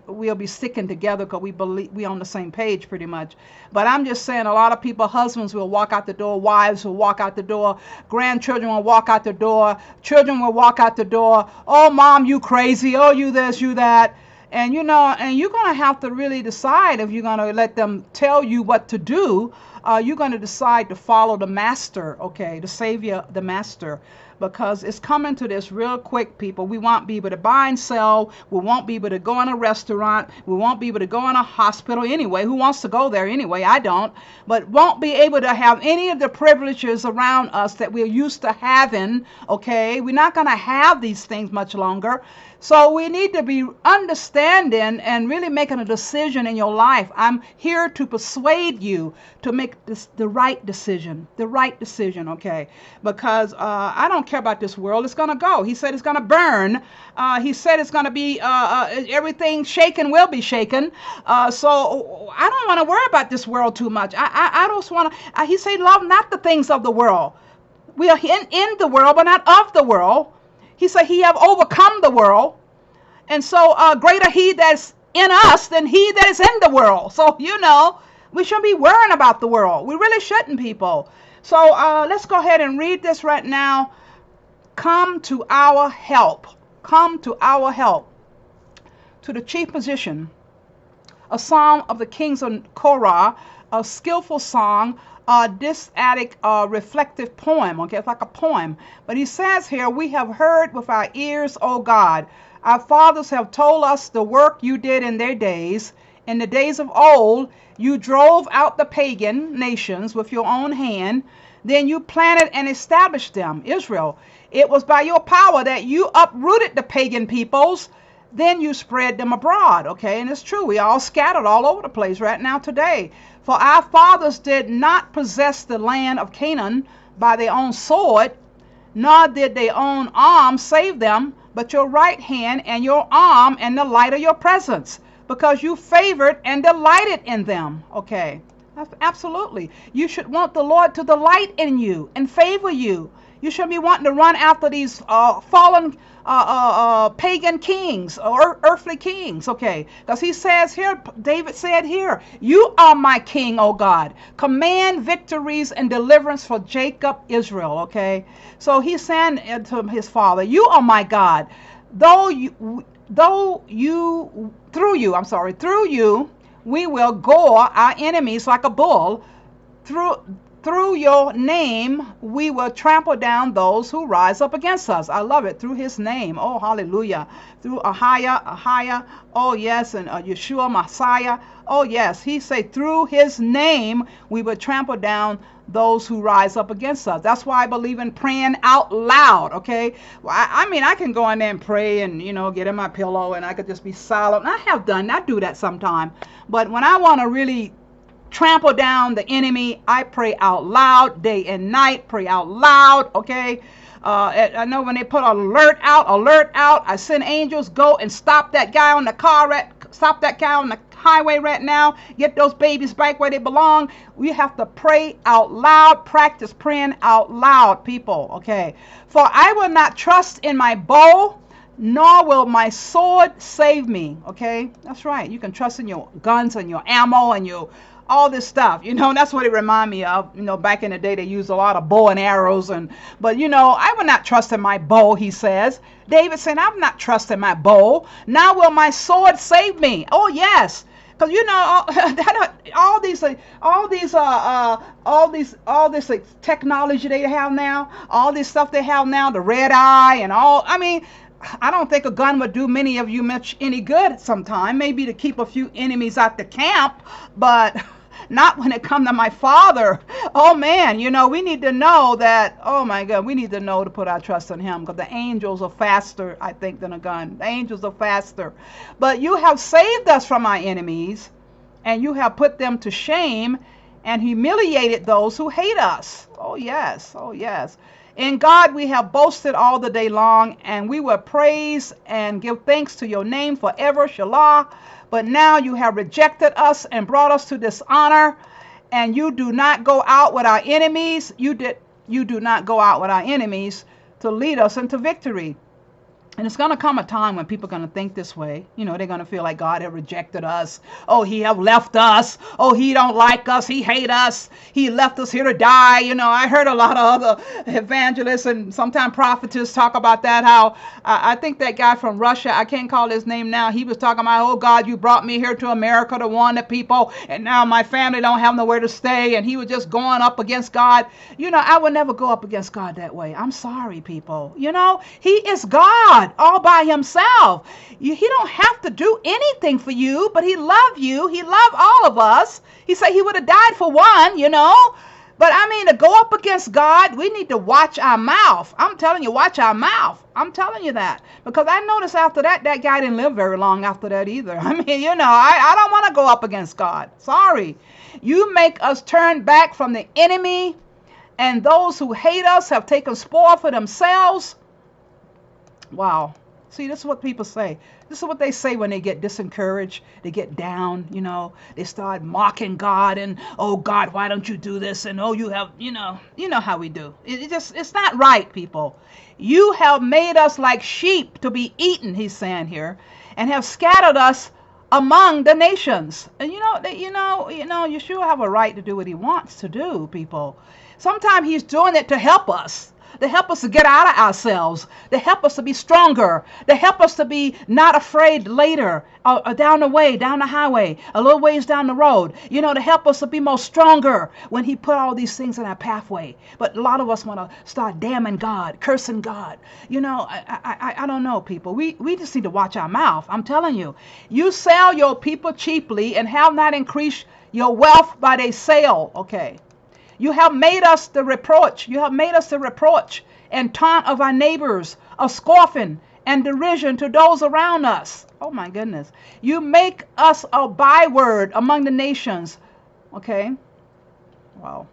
we'll be sticking together because we on the same page pretty much. But I'm just saying, a lot of people, husbands will walk out the door, wives will walk out the door, grandchildren will walk out the door, children will walk out the door. Oh, mom, you crazy. Oh, you this, you that. And, you know, and you're going to have to really decide if you're going to let them tell you what to do, you're going to decide to follow the master, okay, the Savior, the master, because it's coming to this real quick, people. We won't be able to buy and sell. We won't be able to go in a restaurant. We won't be able to go in a hospital anyway. Who wants to go there anyway? I don't. But won't be able to have any of the privileges around us that we're used to having, okay? We're not going to have these things much longer. So we need to be understanding and really making a decision in your life. I'm here to persuade you to make the right decision, okay? Because I don't care about this world. It's going to go. He said it's going to burn. He said it's going to be, everything shaken will be shaken. So I don't want to worry about this world too much. I don't want to, he said, love not the things of the world. We are in the world, but not of the world. He said he have overcome the world. And so greater he that's in us than he that is in the world. So, you know, we shouldn't be worrying about the world. We really shouldn't, people. So let's go ahead and read this right now. Come to our help. Come to our help. To the chief musician, a psalm of the kings of Korah, a skillful song, didactic, reflective poem. Okay, it's like a poem. But he says here, we have heard with our ears, O God. Our fathers have told us the work you did in their days. In the days of old, you drove out the pagan nations with your own hand. Then you planted and established them, Israel. It was by your power that you uprooted the pagan peoples. Then you spread them abroad, okay? And it's true. We all scattered all over the place right now today. For our fathers did not possess the land of Canaan by their own sword, nor did their own arm save them, but your right hand and your arm and the light of your presence, because you favored and delighted in them, okay? Absolutely. You should want the Lord to delight in you and favor you. You shouldn't be wanting to run after these fallen pagan kings or earthly kings, okay? Because he says here, David said here, you are my king, O God. Command victories and deliverance for Jacob, Israel, okay? So he's saying to his father, you are my God. Through you, we will gore our enemies like a bull. Through your name, we will trample down those who rise up against us. I love it. Through his name. Oh, hallelujah. Through Ahia. Oh, yes. And Yeshua, Messiah. Oh, yes. He said, through his name, we will trample down those who rise up against us. That's why I believe in praying out loud, okay? Well, I mean, I can go in there and pray and, you know, get in my pillow and I could just be silent. And I do that sometime. But when I want to really trample down the enemy, I pray out loud, day and night, pray out loud, okay? I know when they put alert out, I send angels, go and stop that guy on the stop that guy on the highway right now, get those babies back where they belong. We have to pray out loud, practice praying out loud, people, okay? For I will not trust in my bow, nor will my sword save me, okay? That's right. You can trust in your guns and your ammo and your all this stuff, you know. That's what it reminds me of. You know, back in the day they used a lot of bow and arrows, but you know, I will not trust in my bow, he says. David said, I'm not trusting my bow. Now will my sword save me? Oh yes, because you know all this technology they have now, all this stuff they have now, the red eye and all. I mean, I don't think a gun would do many of you much any good sometime. Maybe to keep a few enemies out the camp, but not when it comes to my father. Oh man, you know, we need to know that, oh my God, we need to know to put our trust in him, because the angels are faster, I think, than a gun. The angels are faster. But you have saved us from our enemies, and you have put them to shame and humiliated those who hate us. Oh yes, oh yes. In God we have boasted all the day long, and we will praise and give thanks to your name forever, Shalah. But now you have rejected us and brought us to dishonor, and you do not go out with our enemies. You do not go out with our enemies to lead us into victory. And it's going to come a time when people are going to think this way. You know, they're going to feel like God have rejected us. Oh, he have left us. Oh, he don't like us. He hate us. He left us here to die. You know, I heard a lot of other evangelists and sometimes prophets talk about that, how I think that guy from Russia, I can't call his name now, he was talking about, oh, God, you brought me here to America to warn the people, and now my family don't have nowhere to stay, and he was just going up against God. You know, I would never go up against God that way. I'm sorry, people. You know, he is God all by himself. He don't have to do anything for you, but he loved you. He loved all of us. He said he would have died for one, you know. But I mean, to go up against God, we need to watch our mouth. I'm telling you, watch our mouth. I'm telling you that. Because I noticed after that, that guy didn't live very long after that either. I mean, you know, I don't want to go up against God. Sorry. You make us turn back from the enemy, and those who hate us have taken spoil for themselves. Wow. See, this is what people say. This is what they say when they get disencouraged, they get down, you know, they start mocking God and, oh, God, why don't you do this? And, oh, you have, you know how we do. It's not right, people. You have made us like sheep to be eaten, he's saying here, and have scattered us among the nations. And, Yeshua have a right to do what he wants to do, people. Sometimes he's doing it to help us. To help us to get out of ourselves, to help us to be stronger, to help us to be not afraid later, or down the way, down the highway, a little ways down the road, you know, to help us to be more stronger when he put all these things in our pathway. But a lot of us want to start damning God, cursing God. You know, I don't know, people. We just need to watch our mouth. I'm telling you. You sell your people cheaply and have not increased your wealth by their sale. Okay. You have made us the reproach. You have made us the reproach and taunt of our neighbors, a scoffing and derision to those around us. Oh my goodness. You make us a byword among the nations. Okay. Wow.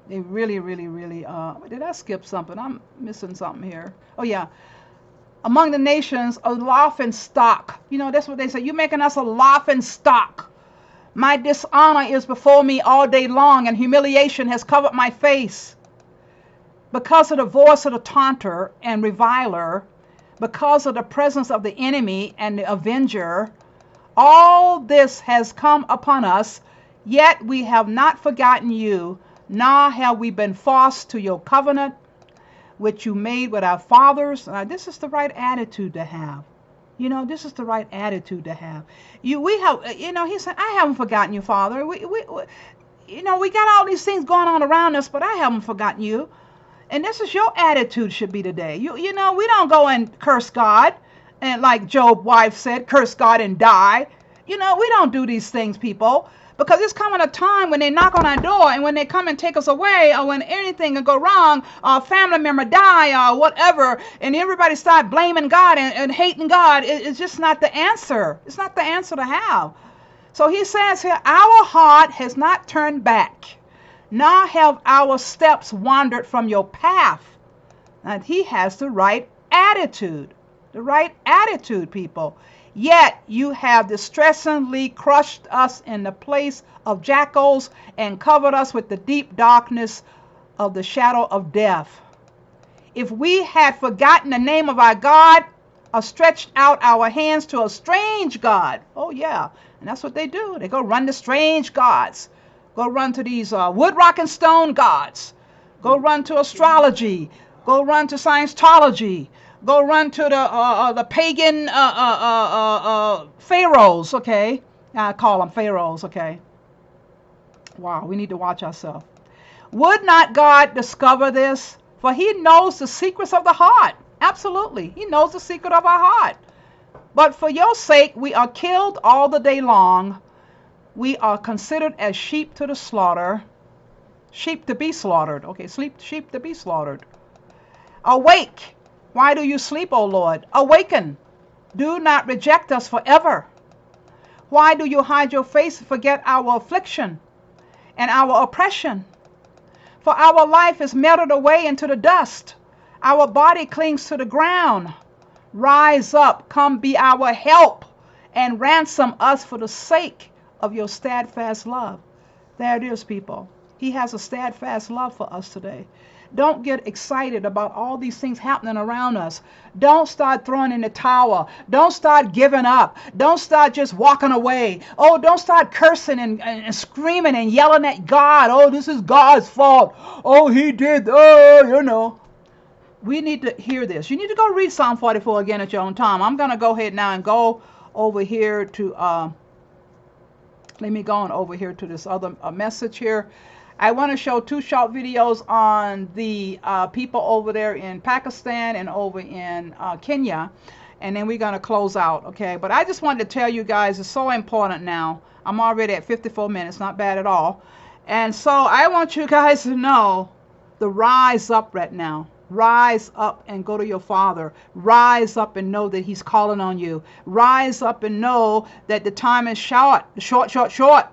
They really, did I skip something? I'm missing something here. Oh yeah. Among the nations, a laughing stock. You know, that's what they say. You're making us a laughing stock. My dishonor is before me all day long, and humiliation has covered my face. Because of the voice of the taunter and reviler, because of the presence of the enemy and the avenger, all this has come upon us, yet we have not forgotten you, nor have we been false to your covenant, which you made with our fathers. This is the right attitude to have. You know, this is the right attitude to have. He said, I haven't forgotten you, Father. We got all these things going on around us, but I haven't forgotten you. And this is your attitude should be today. We don't go and curse God. And like Job's wife said, curse God and die. We don't do these things, people. Because it's coming a time when they knock on our door and when they come and take us away, or when anything will go wrong, or a family member die or whatever, and everybody start blaming God and hating God. It's just not the answer. It's not the answer to have. So he says here, our heart has not turned back, nor have our steps wandered from your path. And he has the right attitude. The right attitude, people. Yet you have distressingly crushed us in the place of jackals and covered us with the deep darkness of the shadow of death. If we had forgotten the name of our God, or stretched out our hands to a strange God. Oh yeah, and that's what they do. They go run to strange gods. Go run to these wood, rock, and stone gods. Go run to astrology. Go run to Scientology. Go run to the pagan pharaohs, okay? I call them pharaohs, okay? Wow, we need to watch ourselves. Would not God discover this? For he knows the secrets of the heart. Absolutely, he knows the secret of our heart. But for your sake, we are killed all the day long. We are considered as sheep to the slaughter. Sheep to be slaughtered, okay? Sheep to be slaughtered. Awake. Why do you sleep, O Lord? Awaken. Do not reject us forever. Why do you hide your face and forget our affliction and our oppression? For our life is melted away into the dust. Our body clings to the ground. Rise up, come be our help, and ransom us for the sake of your steadfast love. There it is, people. He has a steadfast love for us today. Don't get excited about all these things happening around us. Don't start throwing in the towel. Don't start giving up. Don't start just walking away. Oh, don't start cursing and screaming and yelling at God. Oh, this is God's fault. Oh, he did. Oh, you know. We need to hear this. You need to go read Psalm 44 again at your own time. I'm going to go ahead now and go over here to, let me go on over here to this other message here. I want to show 2 short videos on the people over there in Pakistan and over in Kenya, and then we're going to close out, okay? But I just wanted to tell you guys, it's so important now. I'm already at 54 minutes, not bad at all. And so I want you guys to know the rise up right now. Rise up and go to your Father. Rise up and know that He's calling on you. Rise up and know that the time is short. Short.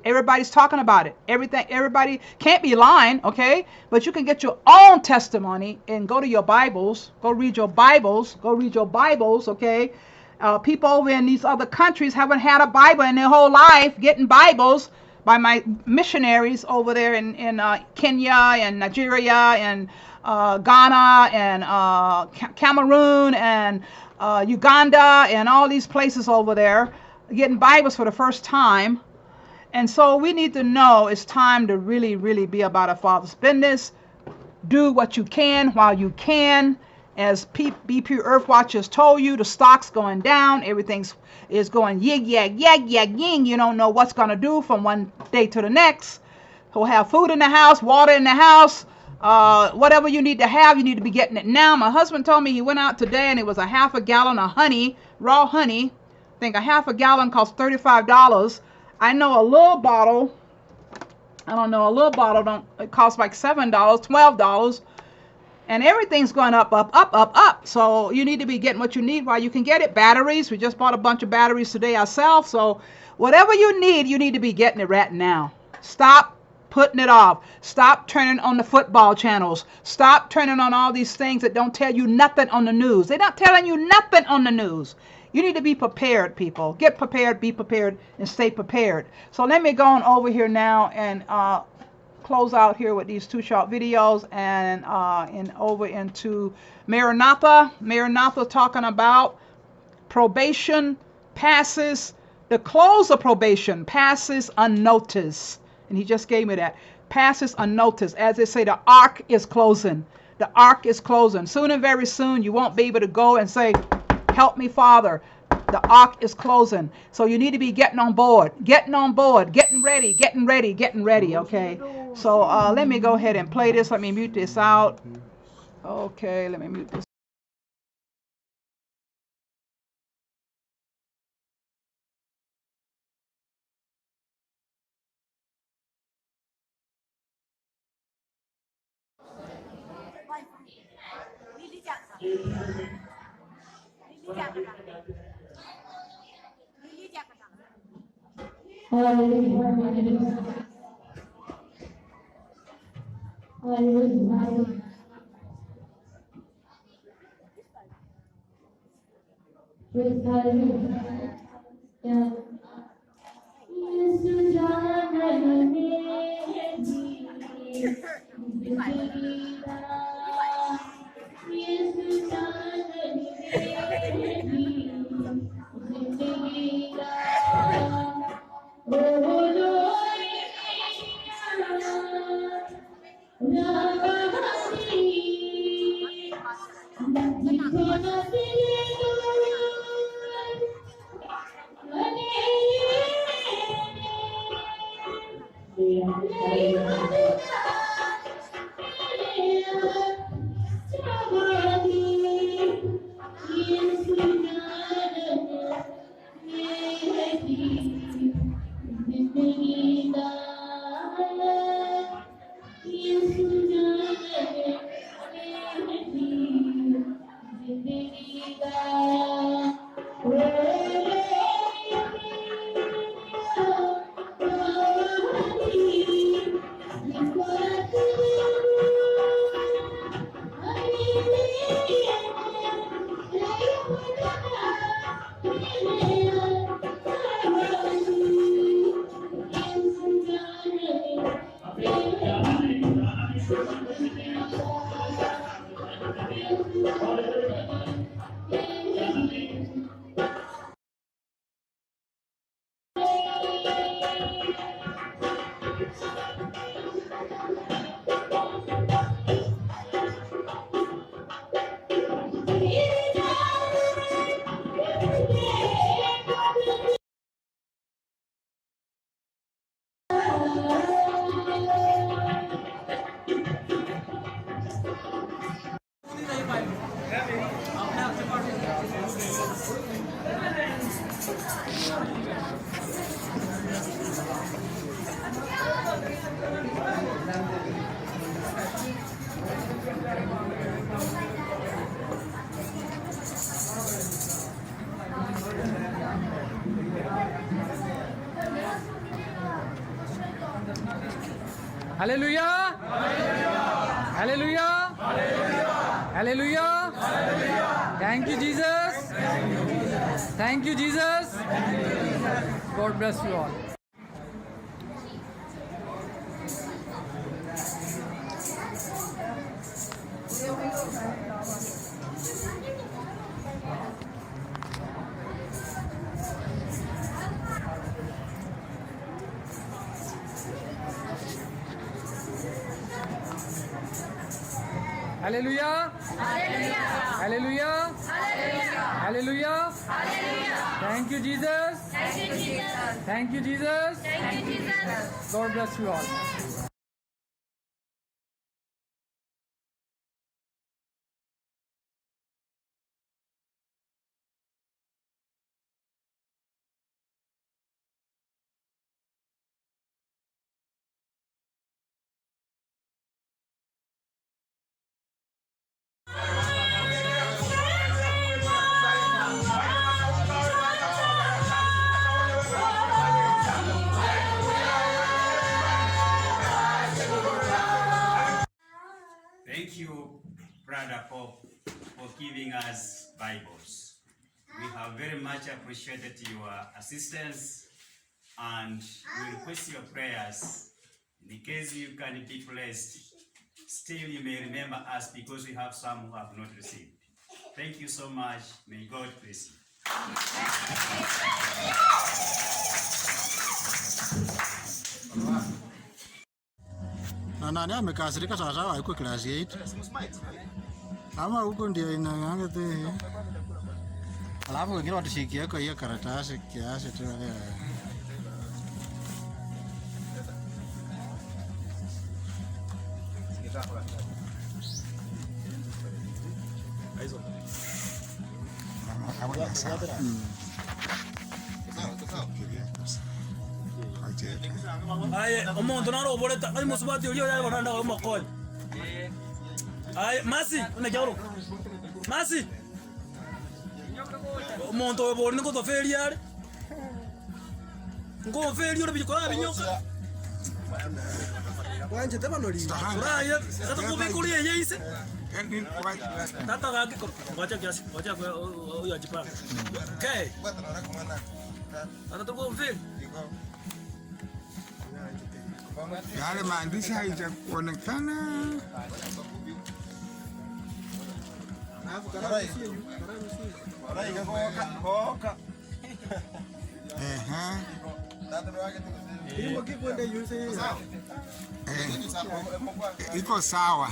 Everybody's talking about it. Everybody can't be lying, okay? But you can get your own testimony and go to your Bibles. Go read your Bibles. Go read your Bibles, okay? People over in these other countries haven't had a Bible in their whole life, getting Bibles by my missionaries over there in Kenya and Nigeria and Ghana and Cameroon and Uganda and all these places over there, getting Bibles for the first time. And so we need to know it's time to really, really be about our Father's business. Do what you can while you can. As BP EarthWatch has told you, the stock's going down. Everything is going yig, ying. You don't know what's going to do from one day to the next. We'll have food in the house, water in the house. Whatever you need to be getting it now. My husband told me he went out today and it was a half a gallon of honey, raw honey. I think a half a gallon costs $35. I know a little bottle, it costs like $7, $12, and everything's going up. So you need to be getting what you need while you can get it. Batteries, we just bought a bunch of batteries today ourselves. So whatever you need to be getting it right now. Stop putting it off. Stop turning on the football channels. Stop turning on all these things that don't tell you nothing on the news. They're not telling you nothing on the news. You need to be prepared, people. Get prepared, be prepared, and stay prepared. So let me go on over here now and close out here with these 2 short videos and over into Maranatha. Maranatha talking about probation passes, the close of probation passes unnoticed. And he just gave me that. Passes unnoticed. As they say, the ark is closing. The ark is closing. Soon and very soon, you won't be able to go and say, help me, Father. The ark is closing. So you need to be getting on board, getting ready, okay? So let me go ahead and play this. Let me mute this out. Okay, let me mute this. Hallelujah! Hallelujah! Hallelujah! Thank you, Jesus! Thank you, Jesus! God bless you all. Hallelujah! Hallelujah! Hallelujah! Thank you, Jesus! Thank you, Jesus! God bless you all. Thank you, Brother Pope, for giving us Bibles. We have very much appreciated your assistance, and we request your prayers. In the case you can be blessed, still you may remember us, because we have some who have not received. Thank you so much. May God bless you. Na nani amekasirika sasa haiko class 8. Ama huko ndio inaanga tu. Alafu wengine watushikia kwa hiyo karatasi kiasi tu. Aye, umuntu naroboreta ari musubati uriyo yari baranda wa makonya. Aye, masi, unajaro. Masi. Umuntu obori niko toferi yari. Ngo feri yori bikora binyoka. Wanje tabanori. Raya, tatakubikuri yeise. Tata gaki ko wacha kiasi, wacha kwa yajipa. Okay. Tata tuko feri. Yale maandishi hayajaonekana. Iko sawa.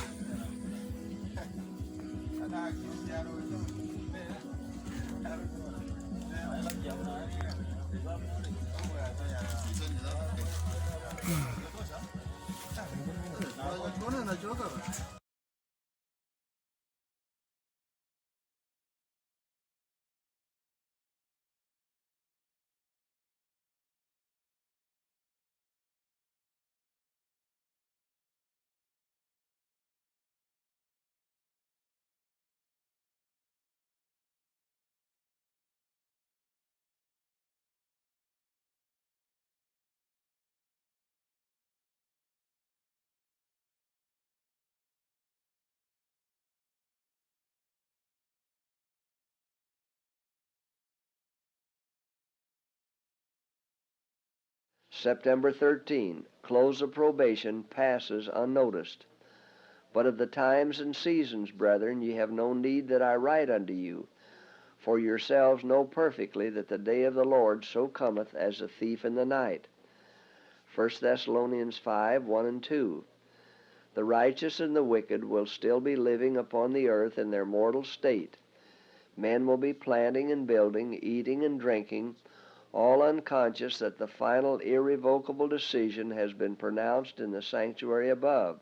September 13, close of probation passes unnoticed. But of the times and seasons, brethren, ye have no need that I write unto you. For yourselves know perfectly that the day of the Lord so cometh as a thief in the night. 1 Thessalonians 5, 1 and 2. The righteous and the wicked will still be living upon the earth in their mortal state. Men will be planting and building, eating and drinking, all unconscious that the final irrevocable decision has been pronounced in the sanctuary above.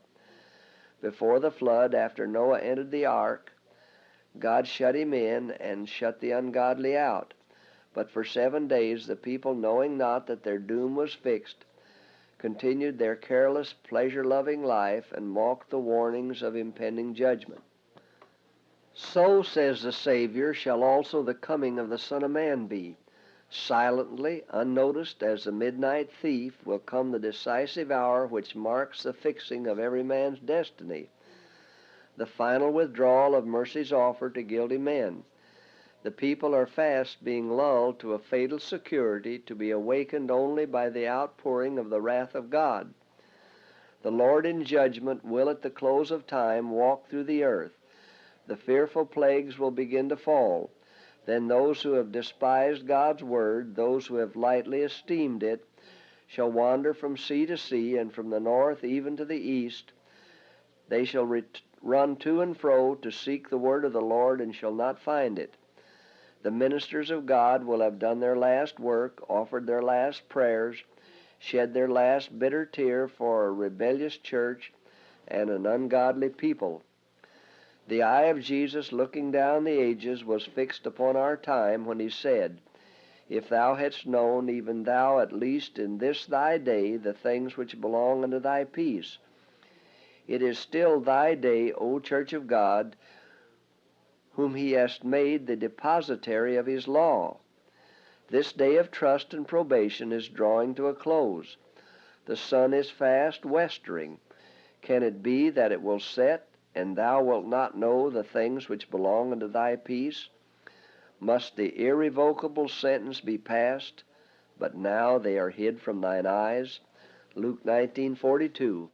Before the flood, after Noah entered the ark, God shut him in and shut the ungodly out. But for 7 days the people, knowing not that their doom was fixed, continued their careless, pleasure-loving life and mocked the warnings of impending judgment. So, says the Savior, shall also the coming of the Son of Man be. Silently, unnoticed as the midnight thief, will come the decisive hour which marks the fixing of every man's destiny, the final withdrawal of mercy's offer to guilty men. The people are fast being lulled to a fatal security, to be awakened only by the outpouring of the wrath of God. The Lord in judgment will at the close of time walk through the earth. The fearful plagues will begin to fall. Then those who have despised God's word, those who have lightly esteemed it, shall wander from sea to sea, and from the north even to the east. They shall run to and fro to seek the word of the Lord, and shall not find it. The ministers of God will have done their last work, offered their last prayers, shed their last bitter tear for a rebellious church and an ungodly people. The eye of Jesus, looking down the ages, was fixed upon our time when he said, If thou hadst known, even thou at least in this thy day, the things which belong unto thy peace. It is still thy day, O Church of God, whom he hast made the depositary of his law. This day of trust and probation is drawing to a close. The sun is fast westering. Can it be that it will set, and thou wilt not know the things which belong unto thy peace? Must the irrevocable sentence be passed, but now they are hid from thine eyes? Luke 19:42.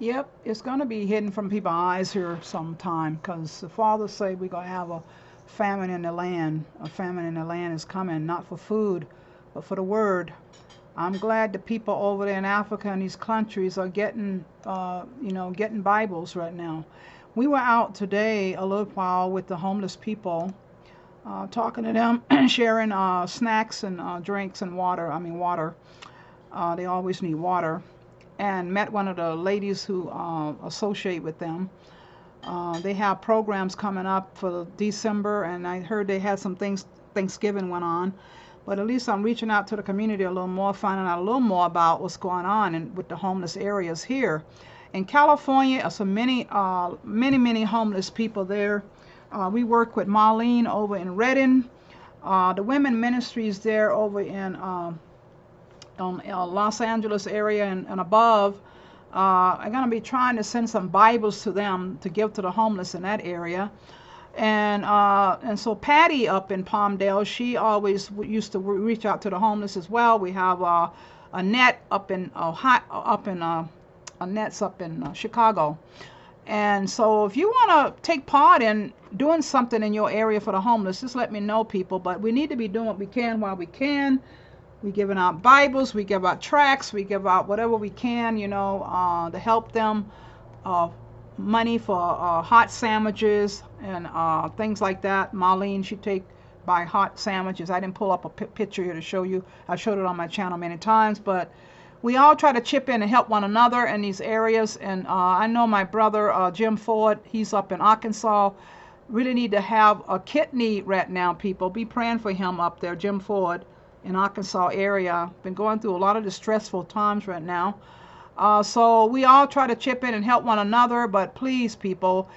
Yep, it's going to be hidden from people's eyes here sometime, because the Father said we're going to have a famine in the land. A famine in the land is coming, not for food, but for the word. I'm glad the people over there in Africa and these countries are getting, getting Bibles right now. We were out today a little while with the homeless people, talking to them, sharing snacks and drinks and water. Water. They always need water. And met one of the ladies who associate with them. They have programs coming up for December, and I heard they had some things, Thanksgiving went on. But at least I'm reaching out to the community a little more, finding out a little more about what's going on with the homeless areas here. In California, there's many homeless people there. We work with Marlene over in Redding. The women ministries there over in Los Angeles area and above. I'm going to be trying to send some Bibles to them to give to the homeless in that area. And so Patty up in Palmdale, she always used to reach out to the homeless as well. We have a net up in nets up in Chicago. And so if you want to take part in doing something in your area for the homeless, just let me know, people. But we need to be doing what we can while we can. We're giving out Bibles, we give out tracts, we give out whatever we can, to help them. Money for hot sandwiches and things like that. Marlene, she buy hot sandwiches. I didn't pull up a picture here to show you. I showed it on my channel many times, but we all try to chip in and help one another in these areas. And I know my brother Jim Ford, he's up in Arkansas. Really need to have a kidney right now, people. Be praying for him up there, Jim Ford, in Arkansas area. Been going through a lot of distressful times right now. So we all try to chip in and help one another, but please, people,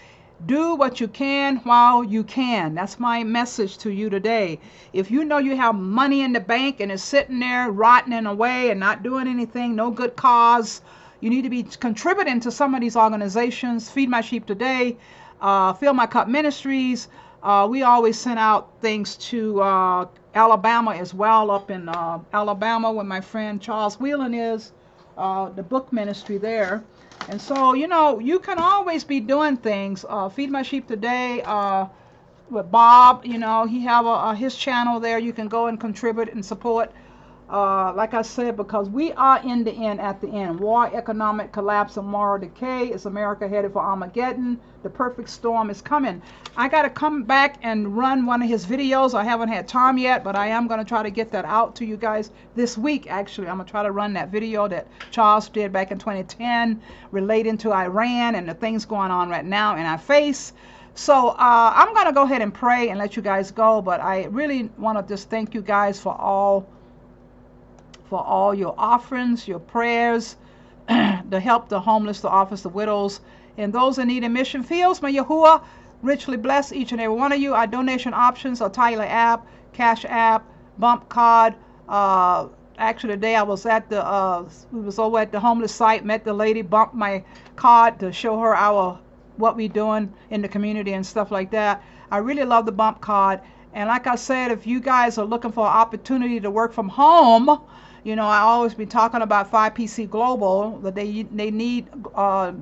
do what you can while you can. That's my message to you today. If you know you have money in the bank and it's sitting there rotting away and not doing anything, no good cause, you need to be contributing to some of these organizations. Feed My Sheep Today, Fill My Cup Ministries. We always send out things to Alabama as well, up in Alabama where my friend Charles Whelan is, the book ministry there. And so, you know, you can always be doing things. Feed My Sheep Today with Bob, you know, he have his channel there. You can go and contribute and support. Like I said, because we are in the end, at the end. War, economic collapse, and moral decay. Is America headed for Armageddon? The perfect storm is coming. I got to come back and run one of his videos. I haven't had time yet, but I am going to try to get that out to you guys this week, actually. I'm going to try to run that video that Charles did back in 2010 relating to Iran and the things going on right now in our face. So I'm going to go ahead and pray and let you guys go, but I really want to just thank you guys for all your offerings, your prayers, to help the homeless, the orphans, the widows, and those in need in mission fields. May Yahuwah richly bless each and every one of you. Our donation options are Tyler app, Cash App, Bump Card. Actually, today I was at we was over at the homeless site, met the lady, bumped my card to show her what we doing in the community and stuff like that. I really love the Bump Card. And like I said, if you guys are looking for an opportunity to work from home, you know, I always be talking about 5PC Global, that they need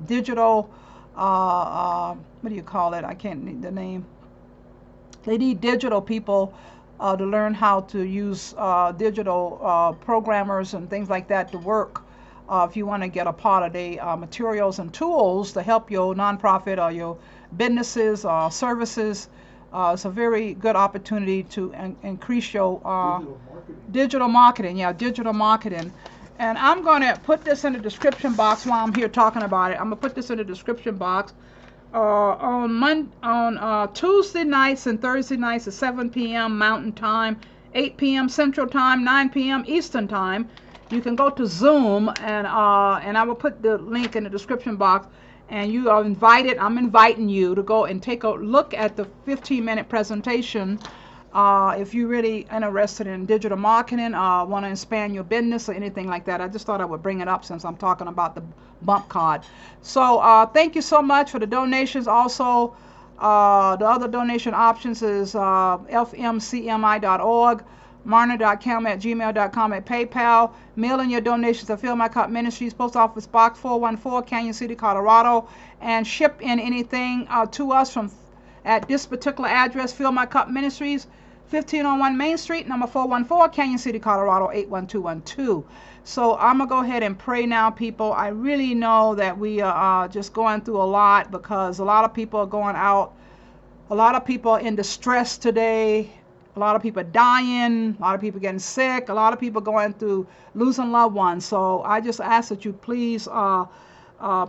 digital, what do you call it? I can't need the name. They need digital people to learn how to use digital programmers and things like that to work. If you want to get a part of the materials and tools to help your nonprofit or your businesses or services, it's a very good opportunity to increase your digital marketing. Yeah, digital marketing. And I'm going to put this in the description box while I'm here talking about it. I'm going to put this in the description box. On Tuesday nights and Thursday nights at 7 p.m. Mountain Time, 8 p.m. Central Time, 9 p.m. Eastern Time, you can go to Zoom, and I will put the link in the description box. And you are invited. I'm inviting you to go and take a look at the 15-minute presentation. If you're really interested in digital marketing, want to expand your business or anything like that. I just thought I would bring it up since I'm talking about the Bump Card. So thank you so much for the donations. Also, the other donation options is fmcmi.org, marner.cam@gmail.com, at PayPal. Mail in your donations to My Cup Ministries, Post Office Box 414, Canon City, Colorado, and ship in anything to us at this particular address, My Cup Ministries, 1501 Main Street, number 414, Canon City, Colorado, 81212. So I'm going to go ahead and pray now, people. I really know that we are just going through a lot, because a lot of people are going out. A lot of people are in distress today. A lot of people are dying. A lot of people getting sick. A lot of people going through losing loved ones. So I just ask that you please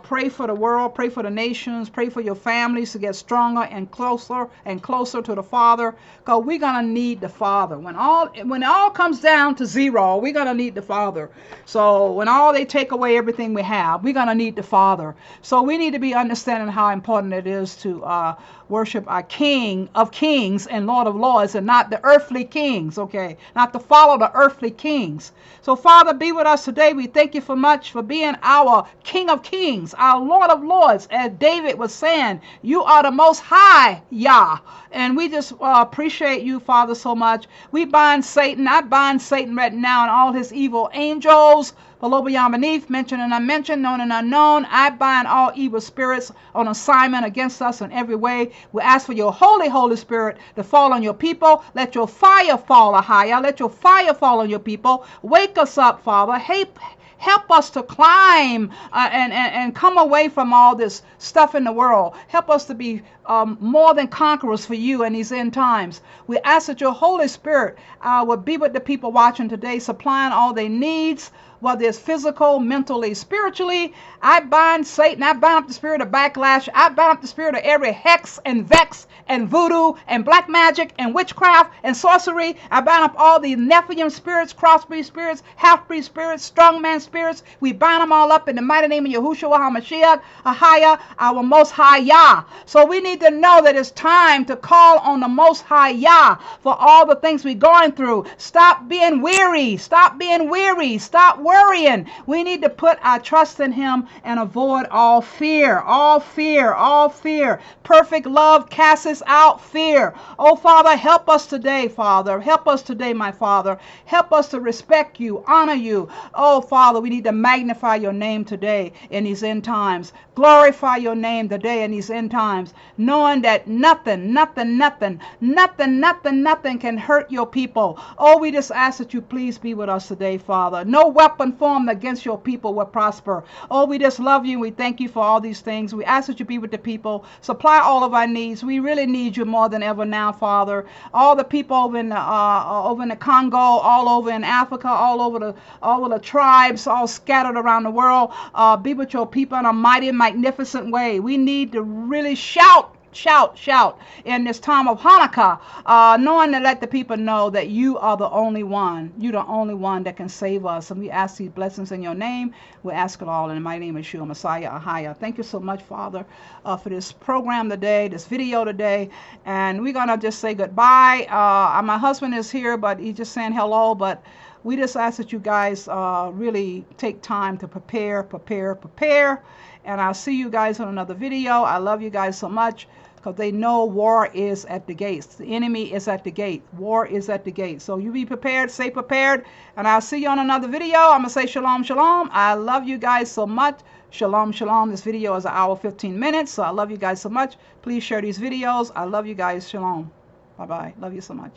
pray for the world, pray for the nations, pray for your families to get stronger and closer to the Father, because we're gonna need the Father. When it all comes down to zero, we're gonna need the Father. So when they take away everything we have, we're gonna need the Father. So we need to be understanding how important it is to worship our King of Kings and Lord of Lords, and not the earthly kings, okay? Not to follow the earthly kings. So Father, be with us today. We thank you so much for being our King of Kings, our Lord of Lords. As David was saying, you are the most high, Yah. And we just appreciate you, Father, so much. We bind Satan. I bind Satan right now and all his evil angels, below, beyond, beneath, mentioned and unmentioned, known and unknown. I bind all evil spirits on assignment against us in every way. We ask for your Holy Spirit to fall on your people. Let your fire fall, Ahaya. Let your fire fall on your people. Wake us up, Father. Help us to climb and come away from all this stuff in the world. Help us to be more than conquerors for you in these end times. We ask that your Holy Spirit will be with the people watching today, supplying all their needs, whether it's physical, mentally, spiritually. I bind Satan. I bind up the spirit of backlash. I bind up the spirit of every hex and vex and voodoo and black magic and witchcraft and sorcery. I bind up all the Nephilim spirits, crossbreed spirits, half-breed spirits, strongman spirits. We bind them all up in the mighty name of Yahushua HaMashiach, Ahaya, our Most High Yah. So we need to know that it's time to call on the Most High Yah for all the things we're going through. Stop being weary. Stop being weary. Stop worrying. We need to put our trust in him and avoid all fear, all fear, all fear. Perfect love casts out fear. Oh, Father, help us today, Father. Help us today, my Father. Help us to respect you, honor you. Oh, Father, we need to magnify your name today in these end times. Glorify your name today in these end times, knowing that nothing can hurt your people. Oh, we just ask that you please be with us today, Father. No weapon formed against your people will prosper. Oh, we just love you and we thank you for all these things. We ask that you be with the people. Supply all of our needs. We really need you more than ever now, Father. All the people over in the Congo, all over in Africa, all over the tribes, all scattered around the world. Be with your people in a mighty, magnificent way. We need to really shout in this time of Hanukkah, knowing to let the people know that you are the only one. You're the only one that can save us. And we ask these blessings in your name. We ask it all in the mighty name of Yeshua, Messiah, Ahaya. Thank you so much, Father, for this program today, this video today. And we're going to just say goodbye. My husband is here, but he's just saying hello. But we just ask that you guys really take time to prepare. And I'll see you guys on another video. I love you guys so much because they know war is at the gates. The enemy is at the gate. War is at the gate. So you be prepared, stay prepared. And I'll see you on another video. I'm going to say shalom, shalom. I love you guys so much. Shalom, shalom. This video is an hour, 15 minutes. So I love you guys so much. Please share these videos. I love you guys. Shalom. Bye-bye. Love you so much.